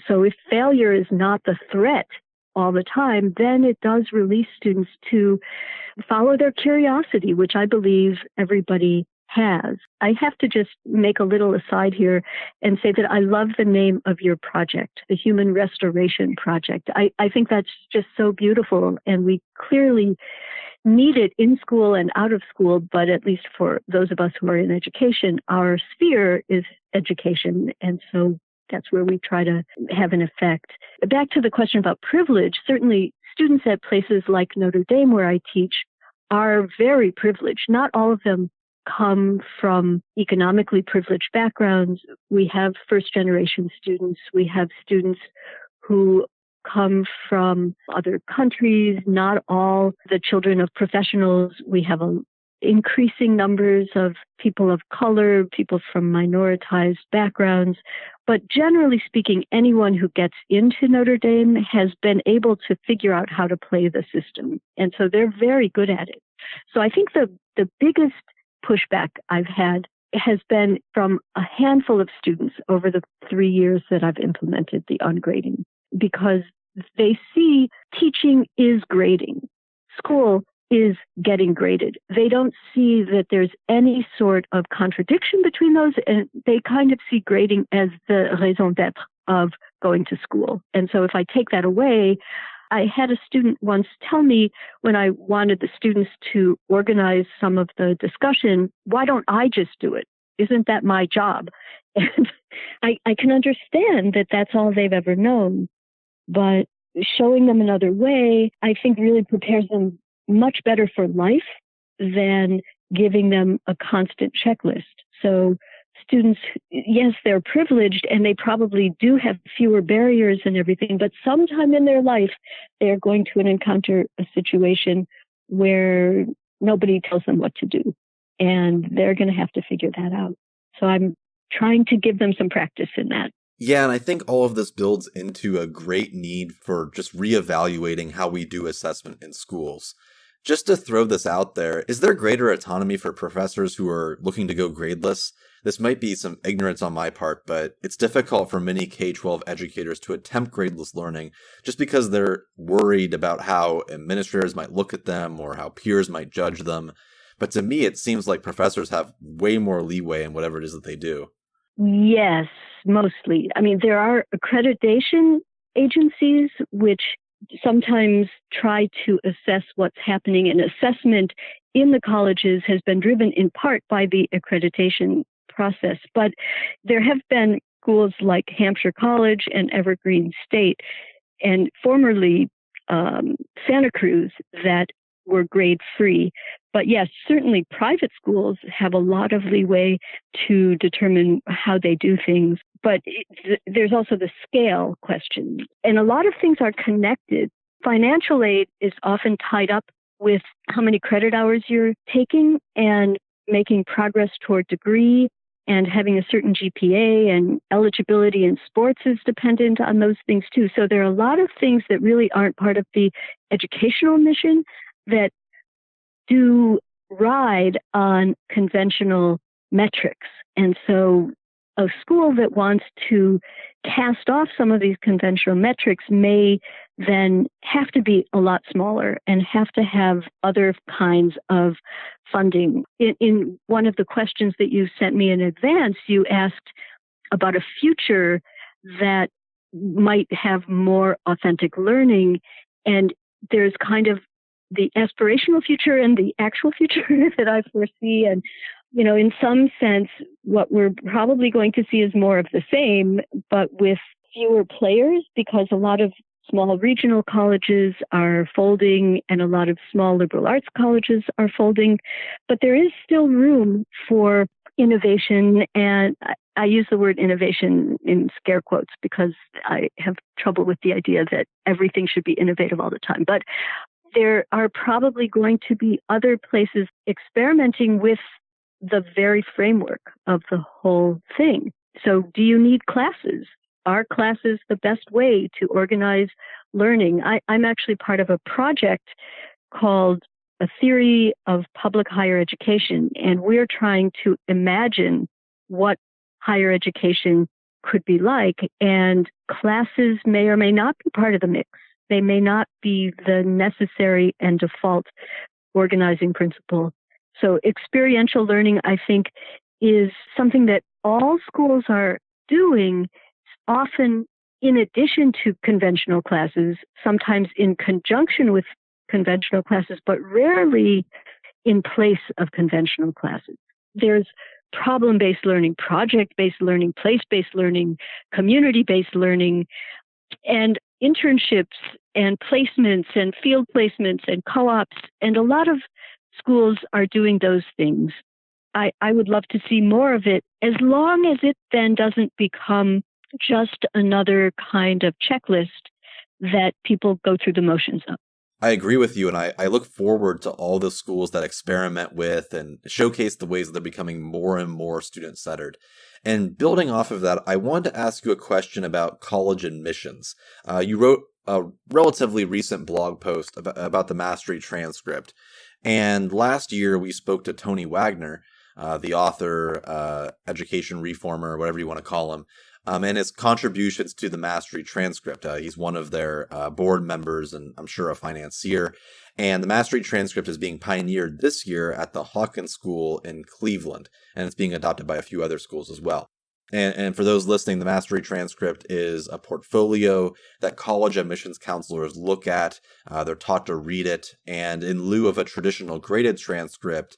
[SPEAKER 5] So if failure is not the threat all the time, then it does release students to follow their curiosity, which I believe everybody has. I have to just make a little aside here and say that I love the name of your project, the Human Restoration Project. I think that's just so beautiful, and we clearly need it in school and out of school, but at least for those of us who are in education, our sphere is education, and so that's where we try to have an effect. Back to the question about privilege, certainly students at places like Notre Dame, where I teach, are very privileged. Not all of them come from economically privileged backgrounds. We have first-generation students. We have students who come from other countries, not all the children of professionals. We have increasing numbers of people of color, people from minoritized backgrounds. But generally speaking, anyone who gets into Notre Dame has been able to figure out how to play the system. And so they're very good at it. So I think the biggest pushback I've had has been from a handful of students over the 3 years that I've implemented the ungrading, because they see teaching is grading. School is getting graded. They don't see that there's any sort of contradiction between those, and they kind of see grading as the raison d'être of going to school. And so if I take that away, I had a student once tell me, when I wanted the students to organize some of the discussion, why don't I just do it? Isn't that my job? And I can understand that that's all they've ever known, but showing them another way, I think really prepares them much better for life than giving them a constant checklist. So students, yes, they're privileged and they probably do have fewer barriers and everything, but sometime in their life, they're going to encounter a situation where nobody tells them what to do, and they're going to have to figure that out. So I'm trying to give them some practice in that.
[SPEAKER 1] Yeah, and I think all of this builds into a great need for just reevaluating how we do assessment in schools. Just to throw this out there, is there greater autonomy for professors who are looking to go gradeless? This might be some ignorance on my part, but it's difficult for many K-12 educators to attempt gradeless learning just because they're worried about how administrators might look at them or how peers might judge them. But to me, it seems like professors have way more leeway in whatever it is that they do.
[SPEAKER 5] Yes, mostly. I mean, there are accreditation agencies which sometimes try to assess what's happening, and assessment in the colleges has been driven in part by the accreditation process. But there have been schools like Hampshire College and Evergreen State, and formerly Santa Cruz, that were grade-free. But yes, certainly private schools have a lot of leeway to determine how they do things. But there's also the scale question. And a lot of things are connected. Financial aid is often tied up with how many credit hours you're taking and making progress toward degree, and having a certain GPA, and eligibility in sports is dependent on those things too. So there are a lot of things that really aren't part of the educational mission that do ride on conventional metrics. And so a school that wants to cast off some of these conventional metrics may then have to be a lot smaller and have to have other kinds of funding. In one of the questions that you sent me in advance, you asked about a future that might have more authentic learning. And there's kind of the aspirational future and the actual future that I foresee. And, you know, in some sense, what we're probably going to see is more of the same, but with fewer players, because a lot of small regional colleges are folding and a lot of small liberal arts colleges are folding. But there is still room for innovation, and I use the word innovation in scare quotes because I have trouble with the idea that everything should be innovative all the time. But there are probably going to be other places experimenting with the very framework of the whole thing. So do you need classes? Are classes the best way to organize learning? I'm actually part of a project called A Theory of Public Higher Education, and we're trying to imagine what higher education could be like, and classes may or may not be part of the mix. They may not be the necessary and default organizing principle. So experiential learning, I think, is something that all schools are doing, often in addition to conventional classes, sometimes in conjunction with conventional classes, but rarely in place of conventional classes. There's problem-based learning, project-based learning, place-based learning, community-based learning, and internships and placements and field placements and co-ops. And a lot of schools are doing those things. I would love to see more of it, as long as it then doesn't become just another kind of checklist that people go through the motions of.
[SPEAKER 1] I agree with you, and I look forward to all the schools that experiment with and showcase the ways that they're becoming more and more student-centered. And building off of that, I wanted to ask you a question about college admissions. You wrote a relatively recent blog post about the Mastery Transcript, and last year we spoke to Tony Wagner, the author, education reformer, whatever you want to call him, and his contributions to the Mastery Transcript. He's one of their board members and I'm sure a financier. And the Mastery Transcript is being pioneered this year at the Hawkins School in Cleveland, and it's being adopted by a few other schools as well. And for those listening, the Mastery Transcript is a portfolio that college admissions counselors look at. They're taught to read it, and in lieu of a traditional graded transcript,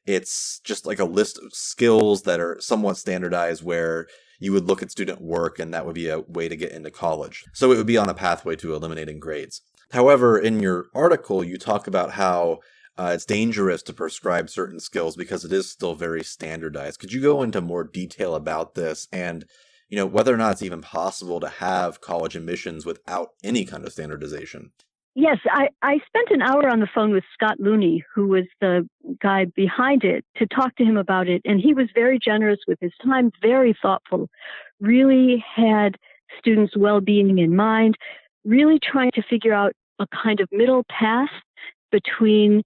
[SPEAKER 1] it's just like a list of skills that are somewhat standardized where you would look at student work, and that would be a way to get into college. So it would be on a pathway to eliminating grades. However, in your article, you talk about how it's dangerous to prescribe certain skills because it is still very standardized. Could you go into more detail about this and, whether or not it's even possible to have college admissions without any kind of standardization?
[SPEAKER 5] Yes, I spent an hour on the phone with Scott Looney, who was the guy behind it, to talk to him about it. And he was very generous with his time, very thoughtful, really had students' well-being in mind, really trying to figure out a kind of middle path between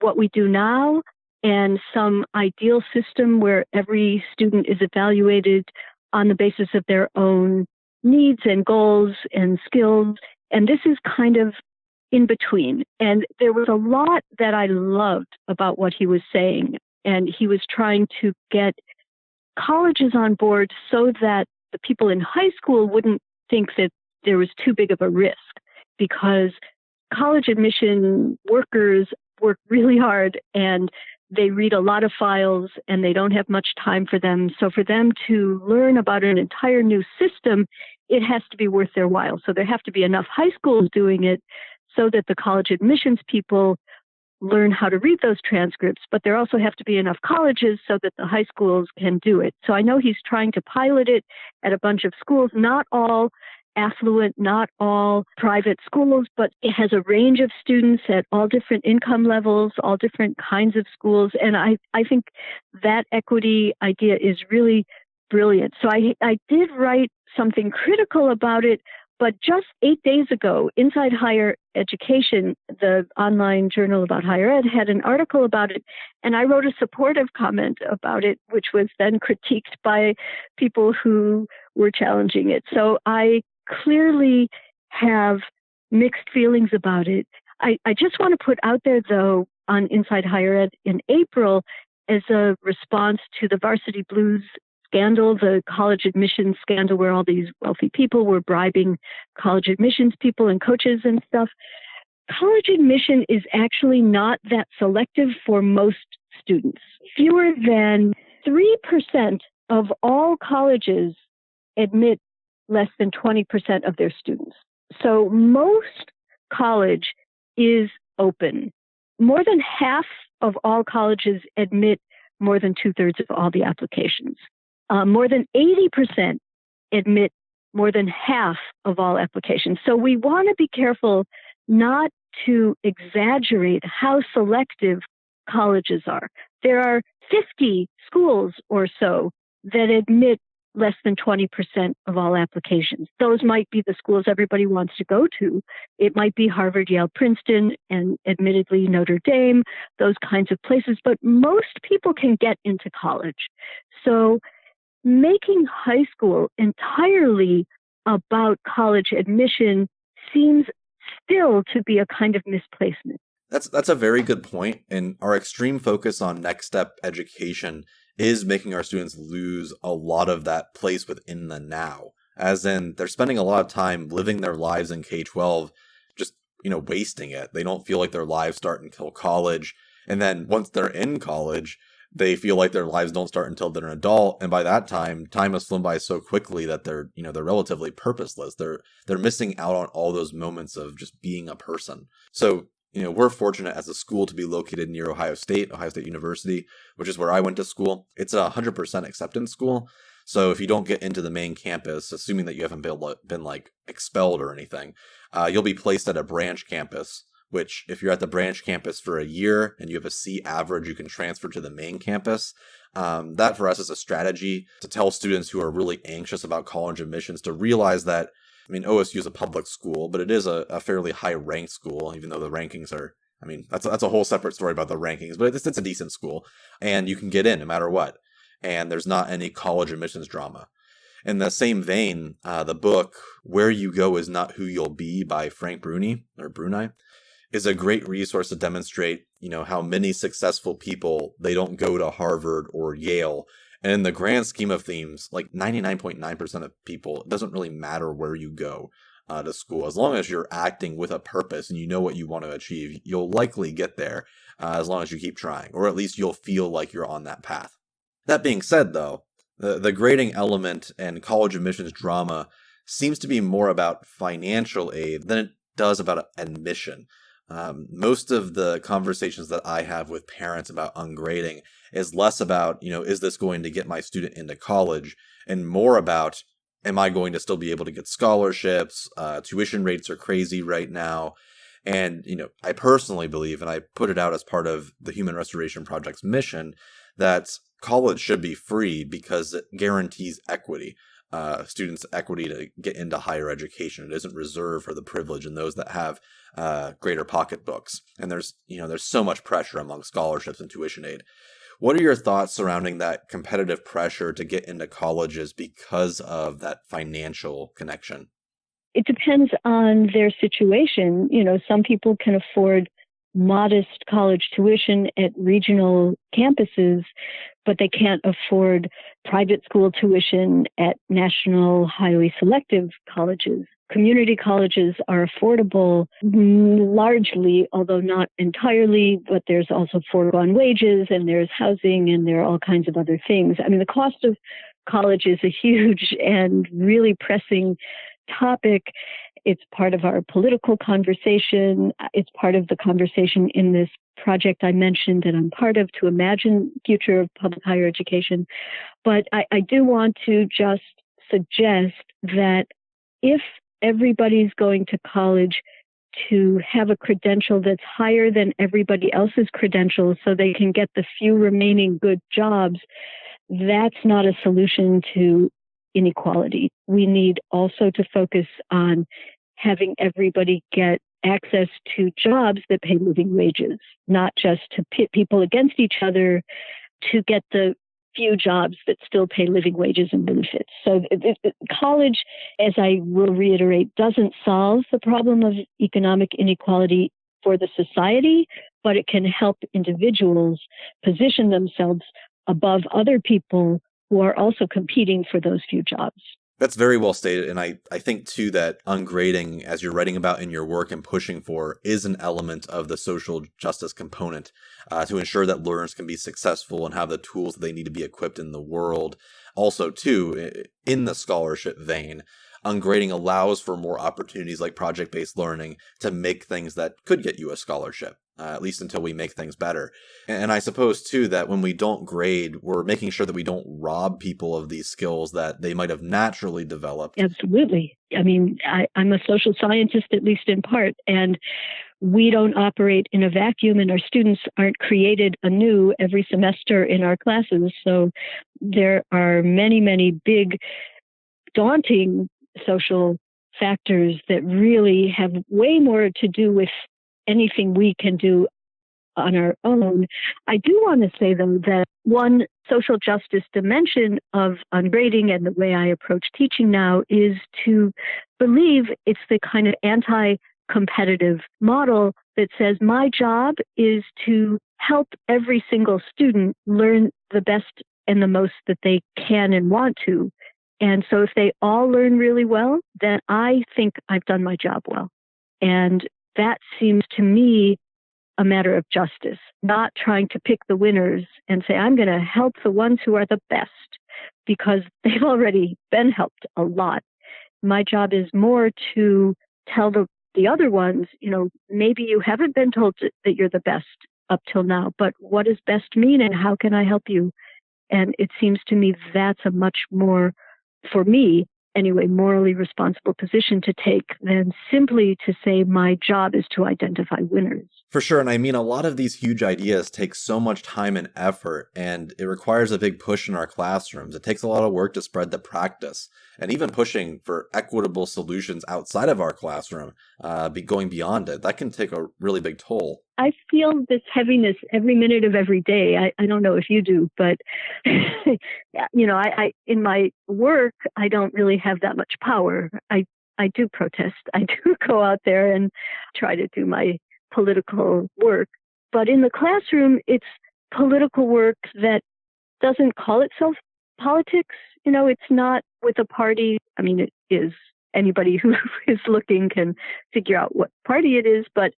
[SPEAKER 5] what we do now and some ideal system where every student is evaluated on the basis of their own needs and goals and skills. And this is kind of in between. And there was a lot that I loved about what he was saying. And he was trying to get colleges on board so that the people in high school wouldn't think that there was too big of a risk, because college admission workers work really hard and they read a lot of files and they don't have much time for them. So for them to learn about an entire new system, it has to be worth their while. So there have to be enough high schools doing it so that the college admissions people learn how to read those transcripts, but there also have to be enough colleges so that the high schools can do it. So I know he's trying to pilot it at a bunch of schools, not all affluent, not all private schools, but it has a range of students at all different income levels, all different kinds of schools. And I think that equity idea is really brilliant. So I did write something critical about it, but just 8 days ago, Inside Higher Education, the online journal about higher ed, had an article about it, and I wrote a supportive comment about it, which was then critiqued by people who were challenging it. So I clearly have mixed feelings about it. I just want to put out there, though, on Inside Higher Ed in April, as a response to the Varsity Blues scandal, the college admissions scandal where all these wealthy people were bribing college admissions people and coaches and stuff. College admission is actually not that selective for most students. Fewer than 3% of all colleges admit less than 20% of their students. So most college is open. More than half of all colleges admit more than 2/3 of all the applications. More than 80% admit more than half of all applications. So we want to be careful not to exaggerate how selective colleges are. There are 50 schools or so that admit less than 20% of all applications. Those might be the schools everybody wants to go to. It might be Harvard, Yale, Princeton, and admittedly Notre Dame, those kinds of places. But most people can get into college. So making high school entirely about college admission seems still to be a kind of misplacement.
[SPEAKER 1] That's a very good point. And our extreme focus on next step education is making our students lose a lot of that place within the now. As in, they're spending a lot of time living their lives in K-12, just, wasting it. They don't feel like their lives start until college. And then once they're in college, they feel like their lives don't start until they're an adult. And by that time has flown by so quickly that they're relatively purposeless. They're missing out on all those moments of just being a person. So, we're fortunate as a school to be located near Ohio State University, which is where I went to school. It's a 100% acceptance school. So if you don't get into the main campus, assuming that you haven't been like expelled or anything, you'll be placed at a branch campus, which if you're at the branch campus for a year and you have a C average, you can transfer to the main campus. That for us is a strategy to tell students who are really anxious about college admissions to realize that, OSU is a public school, but it is a fairly high-ranked school, even though the rankings are I mean, that's a whole separate story about the rankings, but it's a decent school, and you can get in no matter what. And there's not any college admissions drama. In the same vein, the book Where You Go Is Not Who You'll Be by Frank Bruni is a great resource to demonstrate, how many successful people, they don't go to Harvard or Yale. And in the grand scheme of things, like 99.9% of people, it doesn't really matter where you go to school. As long as you're acting with a purpose and you know what you want to achieve, you'll likely get there as long as you keep trying, or at least you'll feel like you're on that path. That being said, though, the grading element and college admissions drama seems to be more about financial aid than it does about admission. Most of the conversations that I have with parents about ungrading is less about, is this going to get my student into college, and more about, am I going to still be able to get scholarships? Tuition rates are crazy right now. And, I personally believe, and I put it out as part of the Human Restoration Project's mission, that college should be free because it guarantees equity. Students' equity to get into higher education. It isn't reserved for the privileged and those that have greater pocketbooks. And there's so much pressure among scholarships and tuition aid. What are your thoughts surrounding that competitive pressure to get into colleges because of that financial connection?
[SPEAKER 5] It depends on their situation. Some people can afford modest college tuition at regional campuses, but they can't afford private school tuition at national, highly selective colleges. Community colleges are affordable largely, although not entirely, but there's also foregone wages and there's housing and there are all kinds of other things. I mean, the cost of college is a huge and really pressing topic. It's part of our political conversation. It's part of the conversation in this project I mentioned that I'm part of to imagine the future of public higher education. But I do want to just suggest that if everybody's going to college to have a credential that's higher than everybody else's credentials so they can get the few remaining good jobs, that's not a solution to inequality. We need also to focus on having everybody get access to jobs that pay living wages, not just to pit people against each other to get the few jobs that still pay living wages and benefits. So college, as I will reiterate, doesn't solve the problem of economic inequality for the society, but it can help individuals position themselves above other people who are also competing for those few jobs.
[SPEAKER 1] That's very well stated, and I think, too, that ungrading, as you're writing about in your work and pushing for, is an element of the social justice component to ensure that learners can be successful and have the tools that they need to be equipped in the world. Also, too, in the scholarship vein, ungrading allows for more opportunities like project-based learning to make things that could get you a scholarship. At least until we make things better. And I suppose, too, that when we don't grade, we're making sure that we don't rob people of these skills that they might have naturally developed.
[SPEAKER 5] Absolutely. I mean, I'm a social scientist, at least in part, and we don't operate in a vacuum, and our students aren't created anew every semester in our classes. So there are many, many big, daunting social factors that really have way more to do with anything we can do on our own. I do want to say, though, that one social justice dimension of ungrading and the way I approach teaching now is to believe it's the kind of anti-competitive model that says my job is to help every single student learn the best and the most that they can and want to. And so if they all learn really well, then I think I've done my job well. And that seems to me a matter of justice, not trying to pick the winners and say, I'm going to help the ones who are the best because they've already been helped a lot. My job is more to tell the other ones, maybe you haven't been told that you're the best up till now, but what does best mean and how can I help you? And it seems to me that's a much more, for me, anyway, morally responsible position to take than simply to say my job is to identify winners.
[SPEAKER 1] For sure. And I mean, a lot of these huge ideas take so much time and effort, and it requires a big push in our classrooms. It takes a lot of work to spread the practice. and even pushing for equitable solutions outside of our classroom, going beyond it. That can take a really big toll.
[SPEAKER 5] I feel this heaviness every minute of every day. I don't know if you do, but I in my work, I don't really have that much power. I do protest. I do go out there and try to do my political work. But in the classroom, it's political work that doesn't call itself politics. It's not with a party. I mean, it is. Anybody who is looking can figure out what party it is, but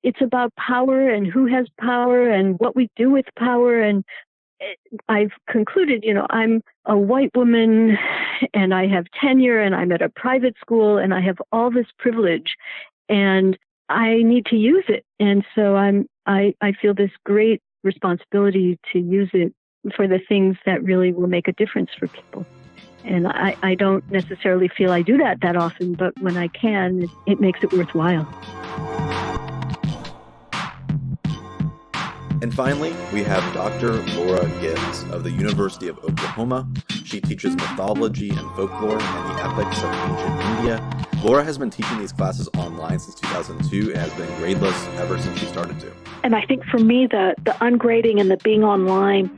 [SPEAKER 5] it's about power and who has power and what we do with power. And I've concluded, I'm a white woman and I have tenure and I'm at a private school and I have all this privilege and I need to use it. And so I feel this great responsibility to use it for the things that really will make a difference for people. And I don't necessarily feel I do that often, but when I can, it makes it worthwhile.
[SPEAKER 1] And finally, we have Dr. Laura Gibbs of the University of Oklahoma. She teaches mythology and folklore and the epics of ancient India. Laura has been teaching these classes online since 2002 and has been gradeless ever since she started to.
[SPEAKER 6] And I think for me, the ungrading and the being online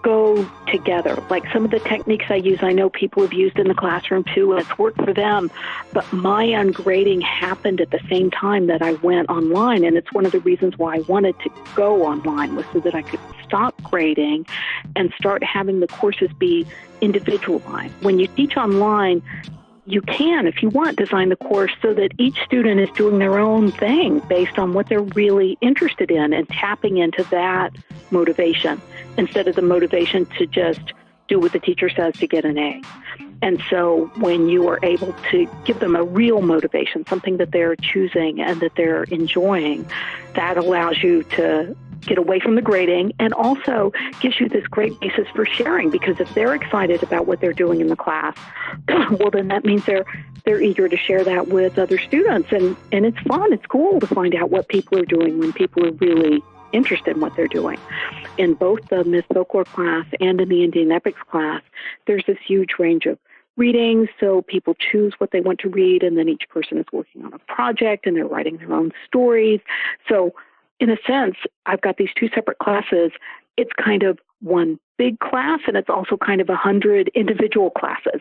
[SPEAKER 6] go together. Like some of the techniques I use, I know people have used in the classroom too, and it's worked for them. But my ungrading happened at the same time that I went online. And it's one of the reasons why I wanted to go online, was so that I could stop grading and start having the courses be individualized. When you teach online, you can, if you want, design the course so that each student is doing their own thing based on what they're really interested in and tapping into that motivation instead of the motivation to just do what the teacher says to get an A. And so when you are able to give them a real motivation, something that they're choosing and that they're enjoying, that allows you to get away from the grading and also gives you this great basis for sharing, because if they're excited about what they're doing in the class, well, then that means they're eager to share that with other students. And it's fun. It's cool to find out what people are doing when people are really interested in what they're doing. In both the Myth Folklore class and in the Indian Epics class, there's this huge range of readings, so people choose what they want to read, and then each person is working on a project, and they're writing their own stories. So in a sense, I've got these two separate classes. It's kind of one big class, and it's also kind of 100 individual classes.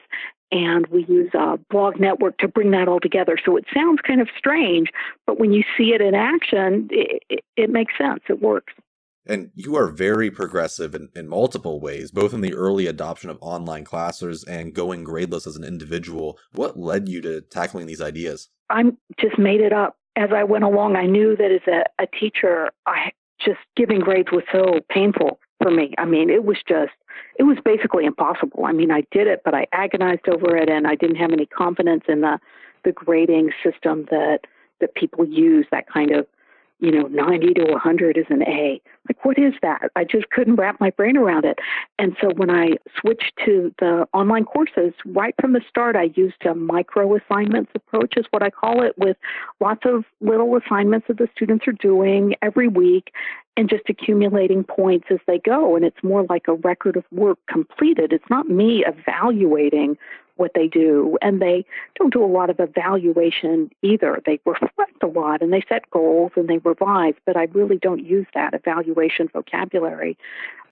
[SPEAKER 6] And we use a blog network to bring that all together. So it sounds kind of strange, but when you see it in action, it makes sense. It works.
[SPEAKER 1] And you are very progressive in multiple ways, both in the early adoption of online classes and going gradeless as an individual. What led you to tackling these ideas?
[SPEAKER 6] I just made it up as I went along. I knew that as a teacher, just giving grades was so painful for me. I mean, it was basically impossible. I mean, I did it, but I agonized over it, and I didn't have any confidence in the grading system that people use, that kind of, 90 to 100 is an A. Like, what is that? I just couldn't wrap my brain around it. And so when I switched to the online courses, right from the start, I used a micro assignments approach, is what I call it, with lots of little assignments that the students are doing every week and just accumulating points as they go. And it's more like a record of work completed. It's not me evaluating what they do, and they don't do a lot of evaluation either. They reflect a lot, and they set goals, and they revise, but I really don't use that evaluation vocabulary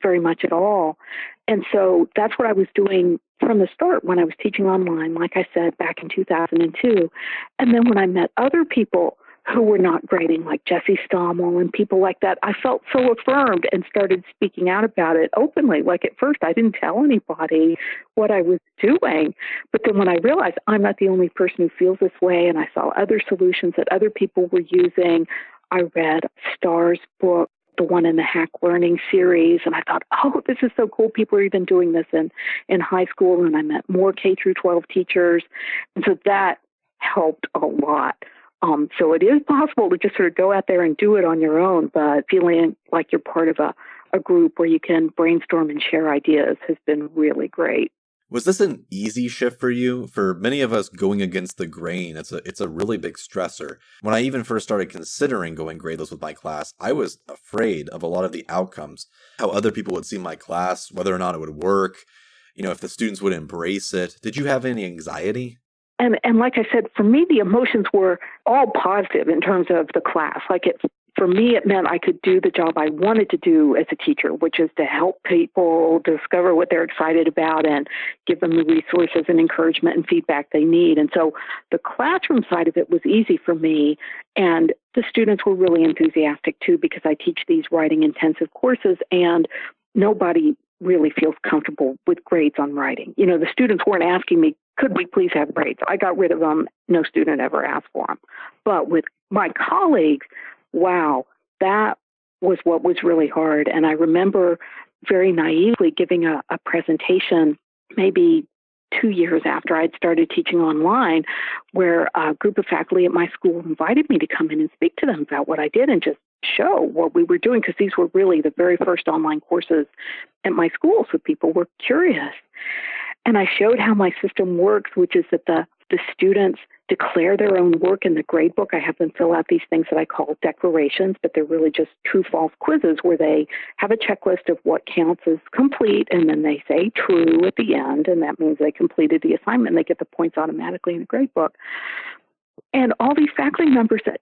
[SPEAKER 6] very much at all. And so that's what I was doing from the start when I was teaching online, like I said, back in 2002. And then when I met other people who were not grading, like Jesse Stommel and people like that, I felt so affirmed and started speaking out about it openly. Like at first, I didn't tell anybody what I was doing. But then when I realized I'm not the only person who feels this way, and I saw other solutions that other people were using, I read Starr's book, the one in the Hack Learning series, and I thought, oh, this is so cool. People are even doing this in high school, and I met more K through 12 teachers. And so that helped a lot. So it is possible to just sort of go out there and do it on your own, but feeling like you're part of a group where you can brainstorm and share ideas has been really great.
[SPEAKER 1] Was this an easy shift for you? For many of us, going against the grain, it's a really big stressor. When I even first started considering going gradeless with my class, I was afraid of a lot of the outcomes, how other people would see my class, whether or not it would work. if the students would embrace it. Did you have any anxiety?
[SPEAKER 6] And like I said, for me, the emotions were all positive in terms of the class. For me, it meant I could do the job I wanted to do as a teacher, which is to help people discover what they're excited about and give them the resources and encouragement and feedback they need. And so the classroom side of it was easy for me. And the students were really enthusiastic too, because I teach these writing intensive courses and nobody really feels comfortable with grades on writing. The students weren't asking me, could we please have grades? I got rid of them. No student ever asked for them. But with my colleagues, wow, that was what was really hard. And I remember very naively giving a presentation maybe 2 years after I'd started teaching online, where a group of faculty at my school invited me to come in and speak to them about what I did and just show what we were doing, because these were really the very first online courses at my school, so people were curious. And I showed how my system works, which is that the students declare their own work in the gradebook. I have them fill out these things that I call declarations, but they're really just true-false quizzes where they have a checklist of what counts as complete, and then they say true at the end, and that means they completed the assignment. They get the points automatically in the gradebook. And all these faculty members that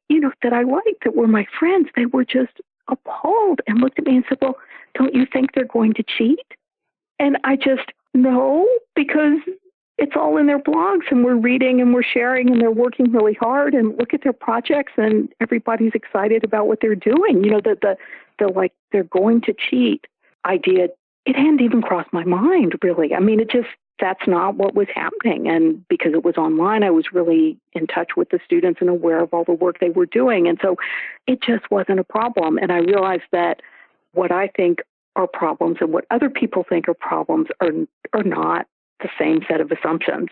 [SPEAKER 6] I liked, that were my friends, they were just appalled and looked at me and said, well, don't you think they're going to cheat? And I just, no, because it's all in their blogs and we're reading and we're sharing and they're working really hard, and look at their projects and everybody's excited about what they're doing. They're going to cheat idea, it hadn't even crossed my mind, really. I mean, that's not what was happening. And because it was online, I was really in touch with the students and aware of all the work they were doing. And so it just wasn't a problem. And I realized that what I think are problems and what other people think are problems are not the same set of assumptions.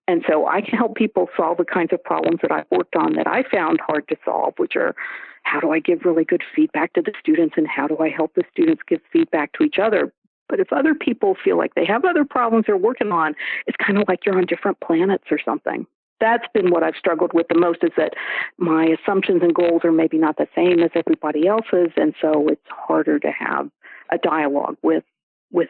[SPEAKER 6] And so I can help people solve the kinds of problems that I've worked on that I found hard to solve, which are, how do I give really good feedback to the students and how do I help the students give feedback to each other? But if other people feel like they have other problems they're working on, it's kind of like you're on different planets or something. That's been what I've struggled with the most, is that my assumptions and goals are maybe not the same as everybody else's. And so it's harder to have a dialogue with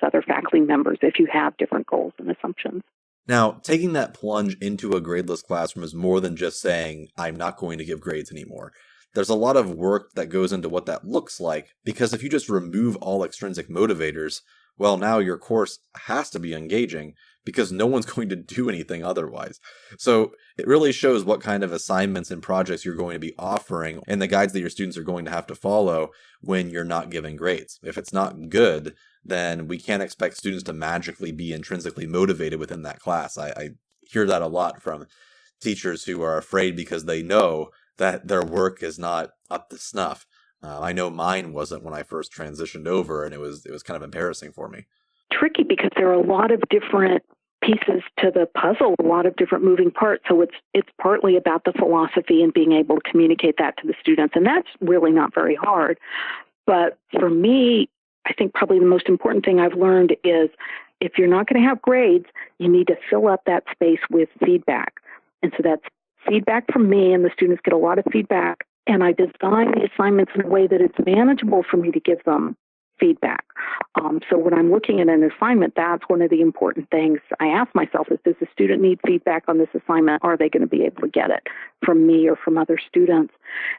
[SPEAKER 6] other faculty members if you have different goals and assumptions.
[SPEAKER 1] Now, taking that plunge into a gradeless classroom is more than just saying, I'm not going to give grades anymore. There's a lot of work that goes into what that looks like, because if you just remove all extrinsic motivators, well, now your course has to be engaging because no one's going to do anything otherwise. So it really shows what kind of assignments and projects you're going to be offering and the guides that your students are going to have to follow when you're not giving grades. If it's not good, then we can't expect students to magically be intrinsically motivated within that class. I hear that a lot from teachers who are afraid because they know that their work is not up to snuff. I know mine wasn't when I first transitioned over, and it was kind of embarrassing for me.
[SPEAKER 6] Tricky because there are a lot of different pieces to the puzzle, a lot of different moving parts. So it's partly about the philosophy and being able to communicate that to the students, and that's really not very hard. But for me, I think probably the most important thing I've learned is if you're not going to have grades, you need to fill up that space with feedback. And so that's feedback from me, and the students get a lot of feedback. And I design the assignments in a way that it's manageable for me to give them feedback. So when I'm looking at an assignment, that's one of the important things I ask myself is, does the student need feedback on this assignment? Are they going to be able to get it from me or from other students?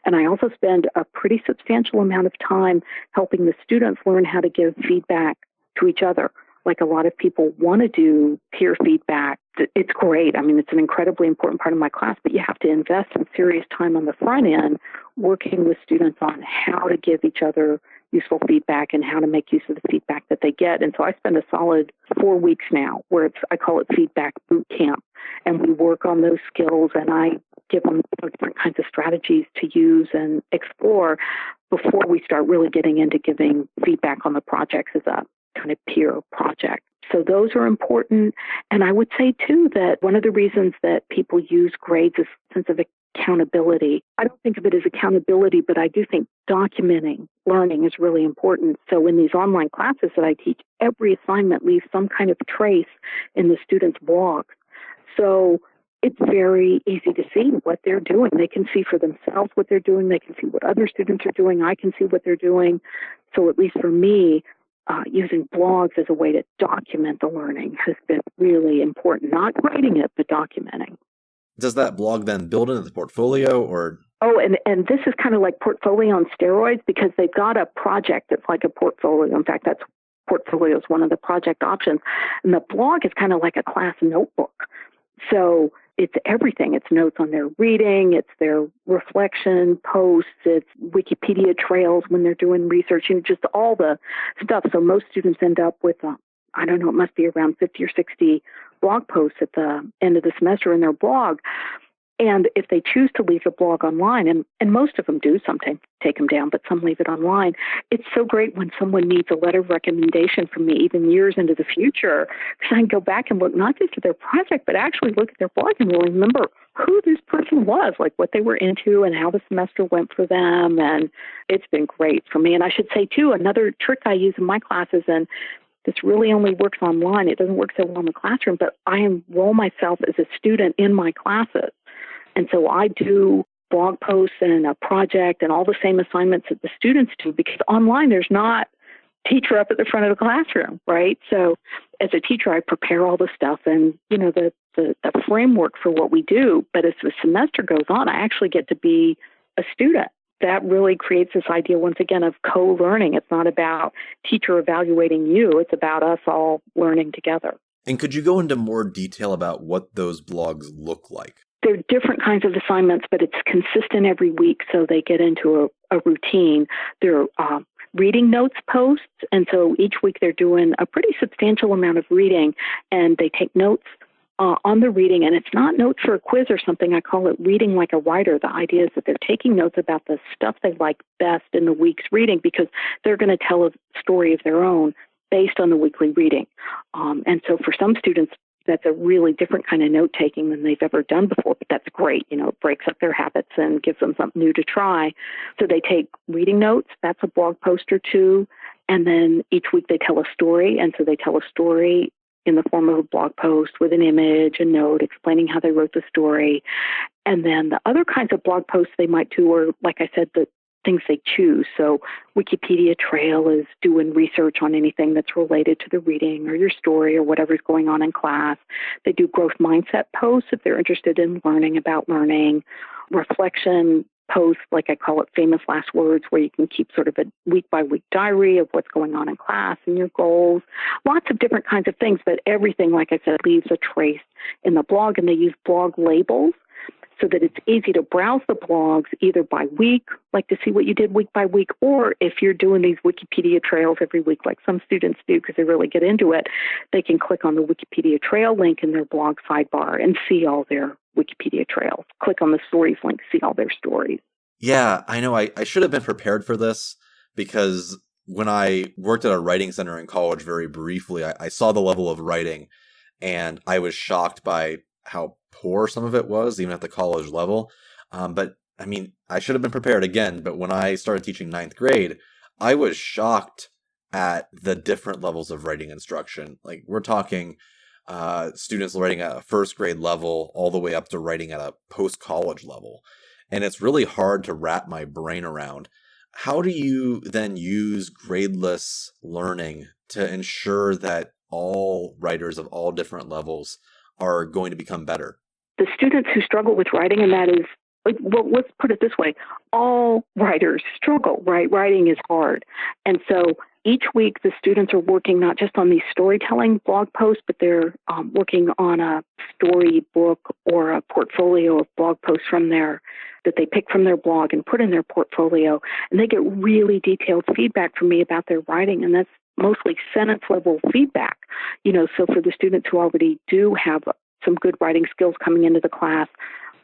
[SPEAKER 6] And I also spend a pretty substantial amount of time helping the students learn how to give feedback to each other. Like a lot of people want to do peer feedback. It's great. I mean, it's an incredibly important part of my class, but you have to invest some serious time on the front end working with students on how to give each other useful feedback and how to make use of the feedback that they get. And so I spend a solid 4 weeks now where I call it feedback boot camp. And we work on those skills, and I give them different kinds of strategies to use and explore before we start really getting into giving feedback on the projects as a kind of peer project. So those are important. And I would say, too, that one of the reasons that people use grades is a sense of accountability. I don't think of it as accountability, but I do think documenting learning is really important. So in these online classes that I teach, every assignment leaves some kind of trace in the students' blogs. So it's very easy to see what they're doing. They can see for themselves what they're doing. They can see what other students are doing. I can see what they're doing. So at least for me, using blogs as a way to document the learning has been really important. Not grading it, but documenting.
[SPEAKER 1] Does that blog then build into the portfolio or?
[SPEAKER 6] Oh, and this is kind of like portfolio on steroids because they've got a project that's like a portfolio. In fact, that's portfolio is one of the project options. And the blog is kind of like a class notebook. So it's everything. It's notes on their reading, it's their reflection posts, it's Wikipedia trails when they're doing research, and just all the stuff. So most students end up with, I don't know, it must be around 50 or 60 blog posts at the end of the semester in their blog. And if they choose to leave the blog online, and most of them do, sometimes take them down, but some leave it online, it's so great when someone needs a letter of recommendation from me, even years into the future, because I can go back and look not just at their project, but actually look at their blog and really remember who this person was, like what they were into and how the semester went for them. And it's been great for me. And I should say, too, another trick I use in my classes, and this really only works online. It doesn't work so well in the classroom, but I enroll myself as a student in my classes. And so I do blog posts and a project and all the same assignments that the students do, because online there's not teacher up at the front of the classroom, right? So as a teacher, I prepare all the stuff and, the framework for what we do. But as the semester goes on, I actually get to be a student. That really creates this idea, once again, of co-learning. It's not about teacher evaluating you. It's about us all learning together.
[SPEAKER 1] And could you go into more detail about what those blogs look like?
[SPEAKER 6] There are different kinds of assignments, but it's consistent every week, so they get into a routine. They're reading notes posts, and so each week they're doing a pretty substantial amount of reading, and they take notes on the reading, and it's not notes for a quiz or something. I call it reading like a writer. The idea is that they're taking notes about the stuff they like best in the week's reading because they're going to tell a story of their own based on the weekly reading. And so for some students, that's a really different kind of note-taking than they've ever done before, but that's great. It breaks up their habits and gives them something new to try. So they take reading notes, that's a blog post or two, and then each week they tell a story, and so they tell a story in the form of a blog post with an image, a note explaining how they wrote the story. And then the other kinds of blog posts they might do are, like I said, the things they choose. So Wikipedia Trail is doing research on anything that's related to the reading or your story or whatever's going on in class. They do growth mindset posts if they're interested in learning about learning. Reflection posts, like I call it famous last words, where you can keep sort of a week-by-week diary of what's going on in class and your goals. Lots of different kinds of things, but everything, like I said, leaves a trace in the blog, and they use blog labels so that it's easy to browse the blogs either by week, like to see what you did week by week, or if you're doing these Wikipedia trails every week, like some students do because they really get into it, they can click on the Wikipedia trail link in their blog sidebar and see all their Wikipedia trails. Click on the stories link, see all their stories.
[SPEAKER 1] Yeah, I know. I should have been prepared for this because when I worked at a writing center in college very briefly, I saw the level of writing and I was shocked by how poor some of it was, even at the college level. But I mean, I should have been prepared again. But when I started teaching ninth grade, I was shocked at the different levels of writing instruction. Like we're talking students writing at a first grade level all the way up to writing at a post-college level. And it's really hard to wrap my brain around. How do you then use gradeless learning to ensure that all writers of all different levels are going to become better?
[SPEAKER 6] The students who struggle with writing, and that is, well, let's put it this way, all writers struggle, right? Writing is hard. And so each week the students are working not just on these storytelling blog posts, but they're working on a story book or a portfolio of blog posts that they pick from their blog and put in their portfolio. And they get really detailed feedback from me about their writing, and that's mostly sentence level feedback. So for the students who already do have some good writing skills coming into the class,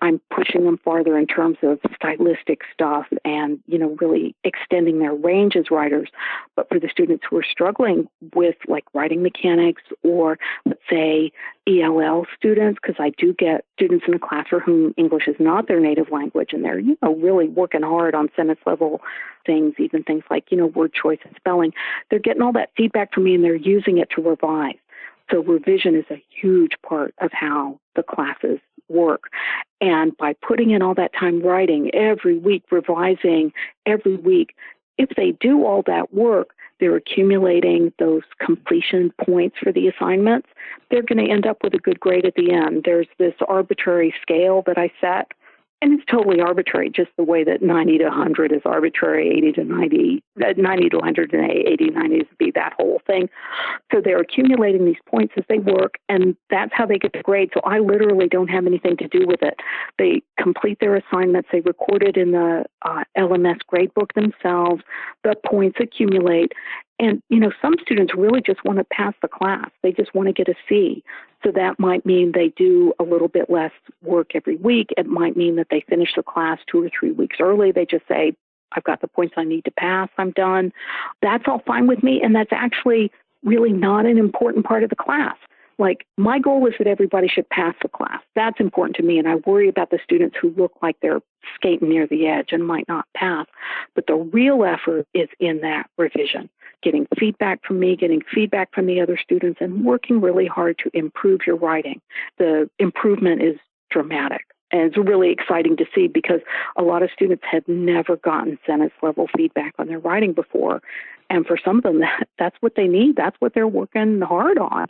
[SPEAKER 6] I'm pushing them farther in terms of stylistic stuff and, really extending their range as writers. But for the students who are struggling with like writing mechanics or, let's say, ELL students, because I do get students in the class for whom English is not their native language, and they're, really working hard on sentence level things, even things like, word choice and spelling. They're getting all that feedback from me and they're using it to revise. So revision is a huge part of how the classes work. And by putting in all that time writing every week, revising every week, if they do all that work, they're accumulating those completion points for the assignments, they're going to end up with a good grade at the end. There's this arbitrary scale that I set, and it's totally arbitrary, just the way that 90 to 100 is arbitrary, 80 to 90, 90 to 100 and 80 to 90 is B, that whole thing. So they're accumulating these points as they work, and that's how they get the grade. So I literally don't have anything to do with it. They complete their assignments. They record it in the LMS gradebook themselves. The points accumulate. And, some students really just want to pass the class. They just want to get a C. So that might mean they do a little bit less work every week. It might mean that they finish the class 2 or 3 weeks early. They just say, I've got the points I need to pass. I'm done. That's all fine with me. And that's actually really not an important part of the class. Like, my goal is that everybody should pass the class. That's important to me. And I worry about the students who look like they're skating near the edge and might not pass. But the real effort is in that revision, getting feedback from me, getting feedback from the other students, and working really hard to improve your writing. The improvement is dramatic. And it's really exciting to see because a lot of students had never gotten sentence level feedback on their writing before. And for some of them, that's what they need. That's what they're working hard on.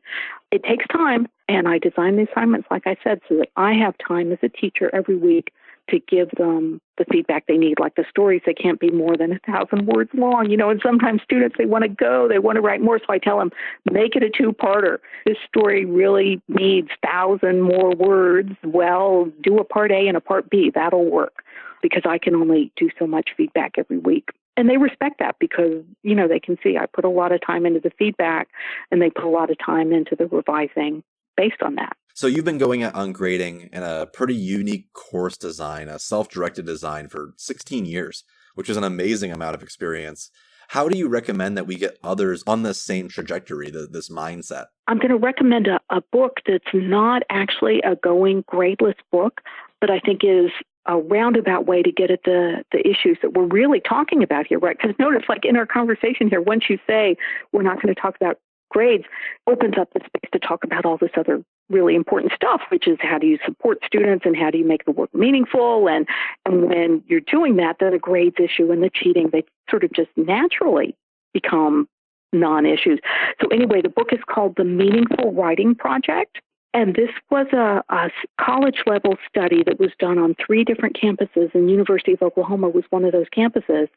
[SPEAKER 6] It takes time. And I design the assignments, like I said, so that I have time as a teacher every week to give them the feedback they need. Like the stories, they can't be more than 1,000 words long, and sometimes students, they want to write more. So I tell them, make it a 2-parter. This story really needs 1,000 more words. Well, do a part A and a part B. That'll work because I can only do so much feedback every week. And they respect that because, they can see I put a lot of time into the feedback and they put a lot of time into the revising based on that.
[SPEAKER 1] So you've been going at Ungrading in a pretty unique course design, a self-directed design for 16 years, which is an amazing amount of experience. How do you recommend that we get others on this same trajectory, this mindset?
[SPEAKER 6] I'm going to recommend a book that's not actually a going gradeless book, but I think is a roundabout way to get at the issues that we're really talking about here, right? Because notice, like in our conversation here, once you say we're not going to talk about grades, opens up the space to talk about all this other really important stuff, which is how do you support students and how do you make the work meaningful? And when you're doing that, then the grades issue and the cheating, they sort of just naturally become non-issues. So anyway, the book is called The Meaningful Writing Project. And this was a college-level study that was done on 3 different campuses, and University of Oklahoma was one of those campuses,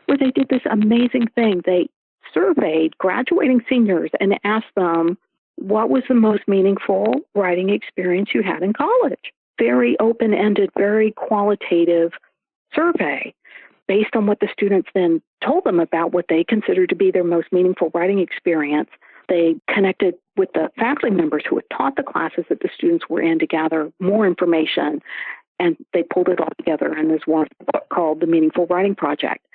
[SPEAKER 6] where they did this amazing thing. They surveyed graduating seniors and asked them, what was the most meaningful writing experience you had in college? Very open-ended, very qualitative survey based on what the students then told them about what they considered to be their most meaningful writing experience. They connected with the faculty members who had taught the classes that the students were in to gather more information, and they pulled it all together in this one book called The Meaningful Writing Project.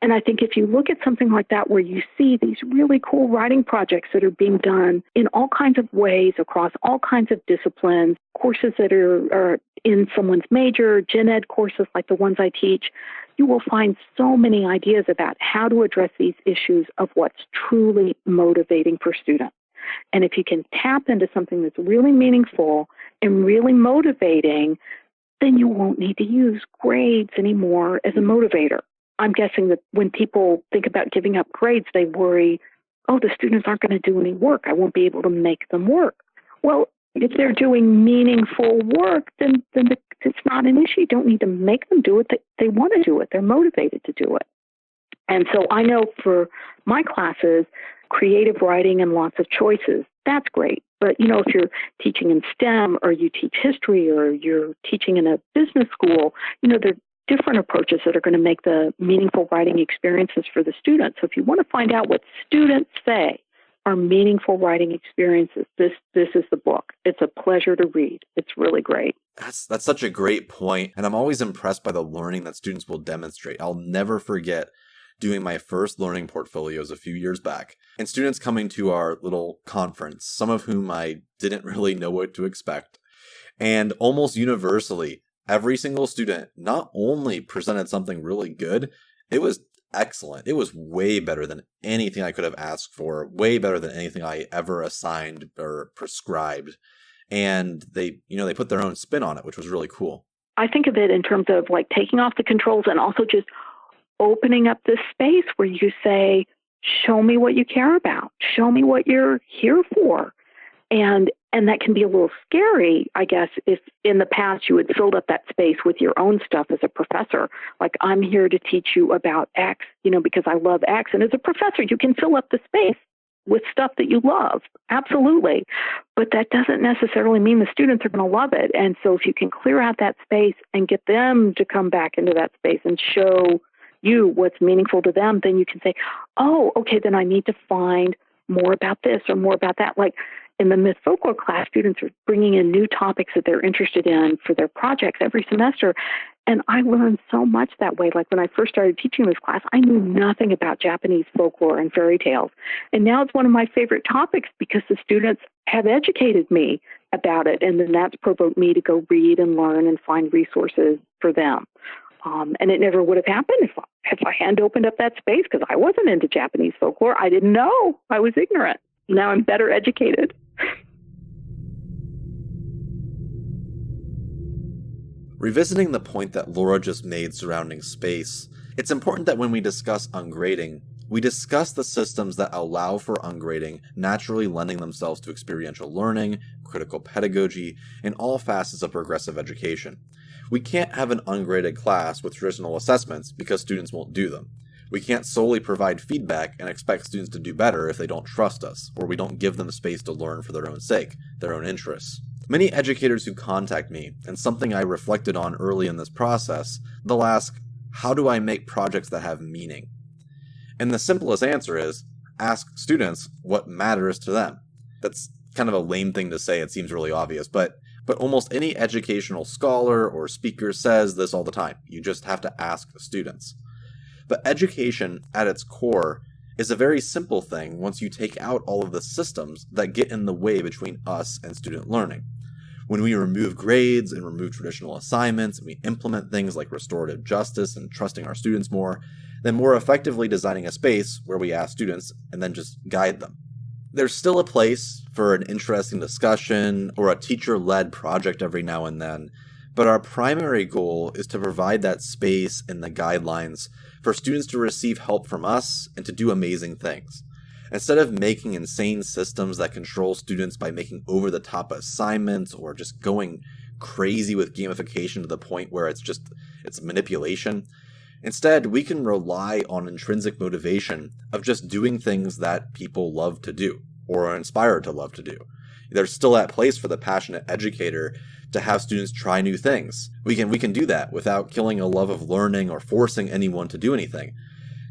[SPEAKER 6] And I think if you look at something like that where you see these really cool writing projects that are being done in all kinds of ways across all kinds of disciplines, courses that are in someone's major, gen ed courses like the ones I teach, you will find so many ideas about how to address these issues of what's truly motivating for students. And if you can tap into something that's really meaningful and really motivating, then you won't need to use grades anymore as a motivator. I'm guessing that when people think about giving up grades, they worry, oh, the students aren't going to do any work. I won't be able to make them work. Well, if they're doing meaningful work, then it's not an issue. You don't need to make them do it. They want to do it. They're motivated to do it. And so I know for my classes, creative writing and lots of choices, that's great. But, if you're teaching in STEM or you teach history or you're teaching in a business school, there are different approaches that are going to make the meaningful writing experiences for the students. So if you want to find out what students say are meaningful writing experiences, this is the book. It's a pleasure to read. It's really great.
[SPEAKER 1] That's such a great point, and I'm always impressed by the learning that students will demonstrate. I'll never forget doing my first learning portfolios a few years back, and students coming to our little conference, some of whom I didn't really know what to expect, and almost universally, every single student not only presented something really good, it was excellent. It was way better than anything I could have asked for, way better than anything I ever assigned or prescribed. And they put their own spin on it, which was really cool.
[SPEAKER 6] I think of it in terms of like taking off the controls and also just opening up this space where you say, show me what you care about. Show me what you're here for. And that can be a little scary, I guess, if in the past you had filled up that space with your own stuff as a professor. Like, I'm here to teach you about X, because I love X. And as a professor, you can fill up the space with stuff that you love. Absolutely. But that doesn't necessarily mean the students are going to love it. And so if you can clear out that space and get them to come back into that space and show you what's meaningful to them, then you can say, oh, okay, then I need to find more about this or more about that. Like in the myth folklore class, students are bringing in new topics that they're interested in for their projects every semester. And I learned so much that way. Like when I first started teaching this class, I knew nothing about Japanese folklore and fairy tales. And now it's one of my favorite topics because the students have educated me about it. And then that's provoked me to go read and learn and find resources for them. And it never would have happened if I hadn't opened up that space, because I wasn't into Japanese folklore. I didn't know. I was ignorant. Now I'm better educated.
[SPEAKER 1] Revisiting the point that Laura just made surrounding space, it's important that when we discuss ungrading, we discuss the systems that allow for ungrading naturally lending themselves to experiential learning, critical pedagogy, and all facets of progressive education. We can't have an ungraded class with traditional assessments because students won't do them. We can't solely provide feedback and expect students to do better if they don't trust us, or we don't give them space to learn for their own sake, their own interests. Many educators who contact me, and something I reflected on early in this process, they'll ask, how do I make projects that have meaning? And the simplest answer is, ask students what matters to them. That's kind of a lame thing to say, it seems really obvious, but almost any educational scholar or speaker says this all the time. You just have to ask the students. But education, at its core, is a very simple thing once you take out all of the systems that get in the way between us and student learning. When we remove grades and remove traditional assignments, and we implement things like restorative justice and trusting our students more, then we're effectively designing a space where we ask students and then just guide them. There's still a place for an interesting discussion or a teacher-led project every now and then, but our primary goal is to provide that space and the guidelines for students to receive help from us and to do amazing things. Instead of making insane systems that control students by making over-the-top assignments or just going crazy with gamification to the point where it's manipulation, instead we can rely on intrinsic motivation of just doing things that people love to do or are inspired to love to do. There's still that place for the passionate educator to have students try new things. We can do that without killing a love of learning or forcing anyone to do anything.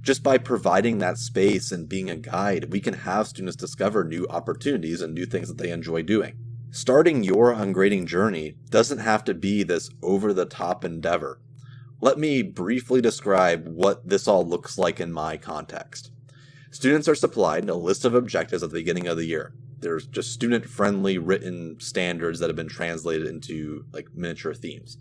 [SPEAKER 1] Just by providing that space and being a guide, we can have students discover new opportunities and new things that they enjoy doing. Starting your ungrading journey doesn't have to be this over-the-top endeavor. Let me briefly describe what this all looks like in my context. Students are supplied a list of objectives at the beginning of the year. There's just student-friendly written standards that have been translated into miniature themes.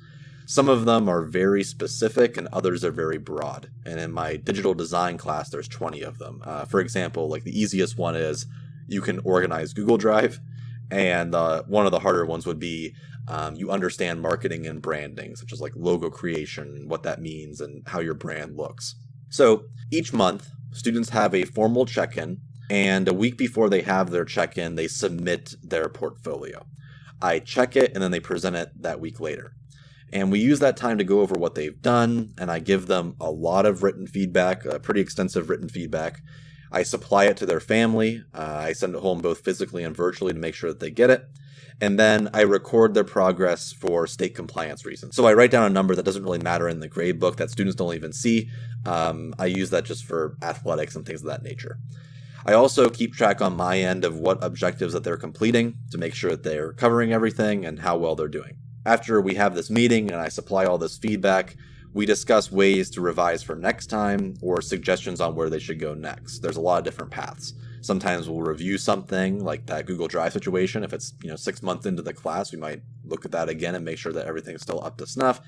[SPEAKER 1] Some of them are very specific and others are very broad. And in my digital design class, there's 20 of them. For example, the easiest one is you can organize Google Drive. And one of the harder ones would be you understand marketing and branding, such as logo creation, what that means, and how your brand looks. So each month, students have a formal check-in. And a week before they have their check-in, they submit their portfolio. I check it, and then they present it that week later. And we use that time to go over what they've done, and I give them a lot of written feedback, pretty extensive written feedback. I supply it to their family. I send it home both physically and virtually to make sure that they get it. And then I record their progress for state compliance reasons. So I write down a number that doesn't really matter in the grade book that students don't even see. I use that just for athletics and things of that nature. I also keep track on my end of what objectives that they're completing to make sure that they're covering everything and how well they're doing. After we have this meeting and I supply all this feedback, we discuss ways to revise for next time or suggestions on where they should go next. There's a lot of different paths. Sometimes we'll review something like that Google Drive situation. If it's 6 months into the class, we might look at that again and make sure that everything's still up to snuff.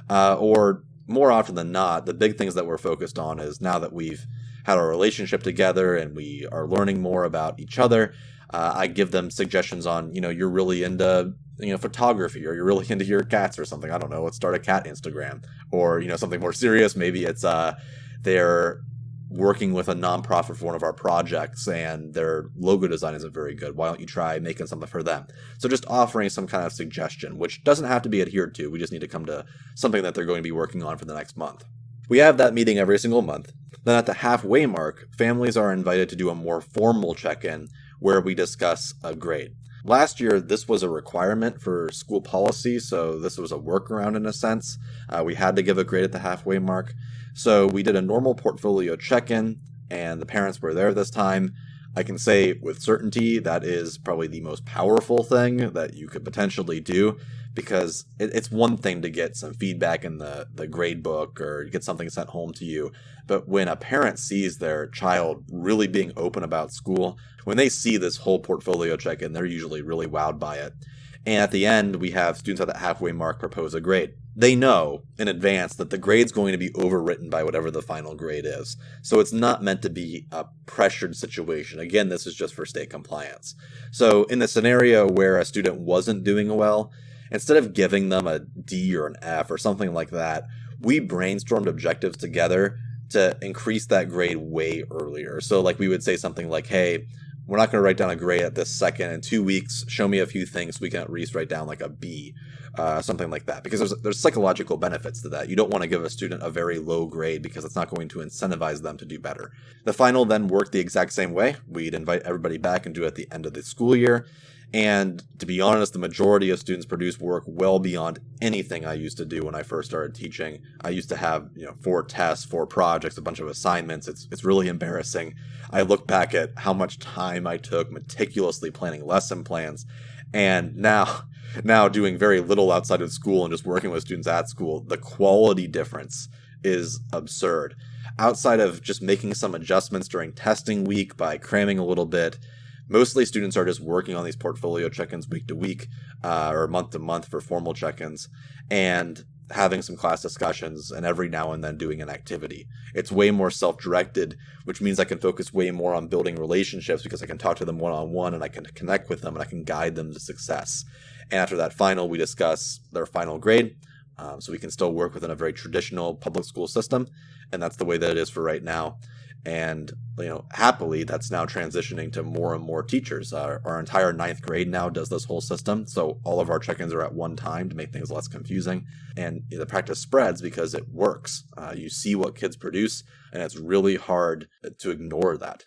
[SPEAKER 1] Or more often than not, the big things that we're focused on is now that we've had our relationship together and we are learning more about each other, I give them suggestions on, you're really into photography, or you're really into your cats or something. I don't know, let's start a cat Instagram. Or, something more serious. Maybe it's they're working with a nonprofit for one of our projects and their logo design isn't very good. Why don't you try making something for them? So just offering some kind of suggestion, which doesn't have to be adhered to. We just need to come to something that they're going to be working on for the next month. We have that meeting every single month. Then at the halfway mark, families are invited to do a more formal check-in where we discuss a grade. Last year, this was a requirement for school policy, so this was a workaround in a sense. We had to give a grade at the halfway mark. So we did a normal portfolio check-in, and the parents were there this time. I can say with certainty that is probably the most powerful thing that you could potentially do, because it's one thing to get some feedback in the grade book or get something sent home to you. But when a parent sees their child really being open about school, when they see this whole portfolio check-in, they're usually really wowed by it. And at the end, we have students at that halfway mark propose a grade. They know in advance that the grade's going to be overwritten by whatever the final grade is. So it's not meant to be a pressured situation. Again, this is just for state compliance. So in the scenario where a student wasn't doing well, instead of giving them a D or an F or something like that, we brainstormed objectives together to increase that grade way earlier. So like we would say something like, hey, we're not going to write down a grade at this second. In 2 weeks, show me a few things we can at least write down like a B, something like that. Because there's psychological benefits to that. You don't want to give a student a very low grade because it's not going to incentivize them to do better. The final then worked the exact same way. We'd invite everybody back and do it at the end of the school year. And to be honest, the majority of students produce work well beyond anything I used to do when I first started teaching. I used to have 4 tests, 4 projects, a bunch of assignments. It's really embarrassing. I look back at how much time I took meticulously planning lesson plans, and now doing very little outside of school and just working with students at school, the quality difference is absurd. Outside of just making some adjustments during testing week by cramming a little bit, mostly students are just working on these portfolio check-ins week to week or month to month for formal check-ins and having some class discussions and every now and then doing an activity. It's way more self-directed, which means I can focus way more on building relationships because I can talk to them one-on-one and I can connect with them and I can guide them to success. And after that final, we discuss their final grade. So we can still work within a very traditional public school system. And that's the way that it is for right now. And, happily, that's now transitioning to more and more teachers. Our entire 9th grade now does this whole system. So all of our check-ins are at one time to make things less confusing. And the practice spreads because it works. You see what kids produce, and it's really hard to ignore that.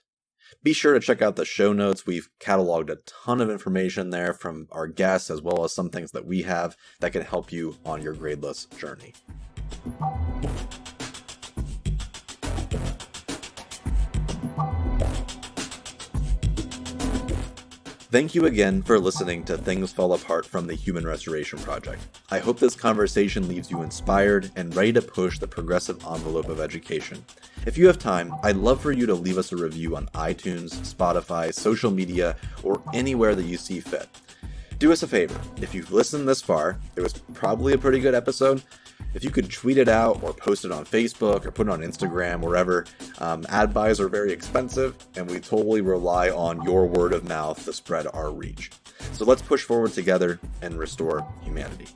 [SPEAKER 1] Be sure to check out the show notes. We've cataloged a ton of information there from our guests, as well as some things that we have that can help you on your gradeless journey. Thank you again for listening to Things Fall Apart from the Human Restoration Project. I hope this conversation leaves you inspired and ready to push the progressive envelope of education. If you have time, I'd love for you to leave us a review on iTunes, Spotify, social media, or anywhere that you see fit. Do us a favor. If you've listened this far, it was probably a pretty good episode. If you could tweet it out or post it on Facebook or put it on Instagram, wherever, ad buys are very expensive and we totally rely on your word of mouth to spread our reach. So let's push forward together and restore humanity.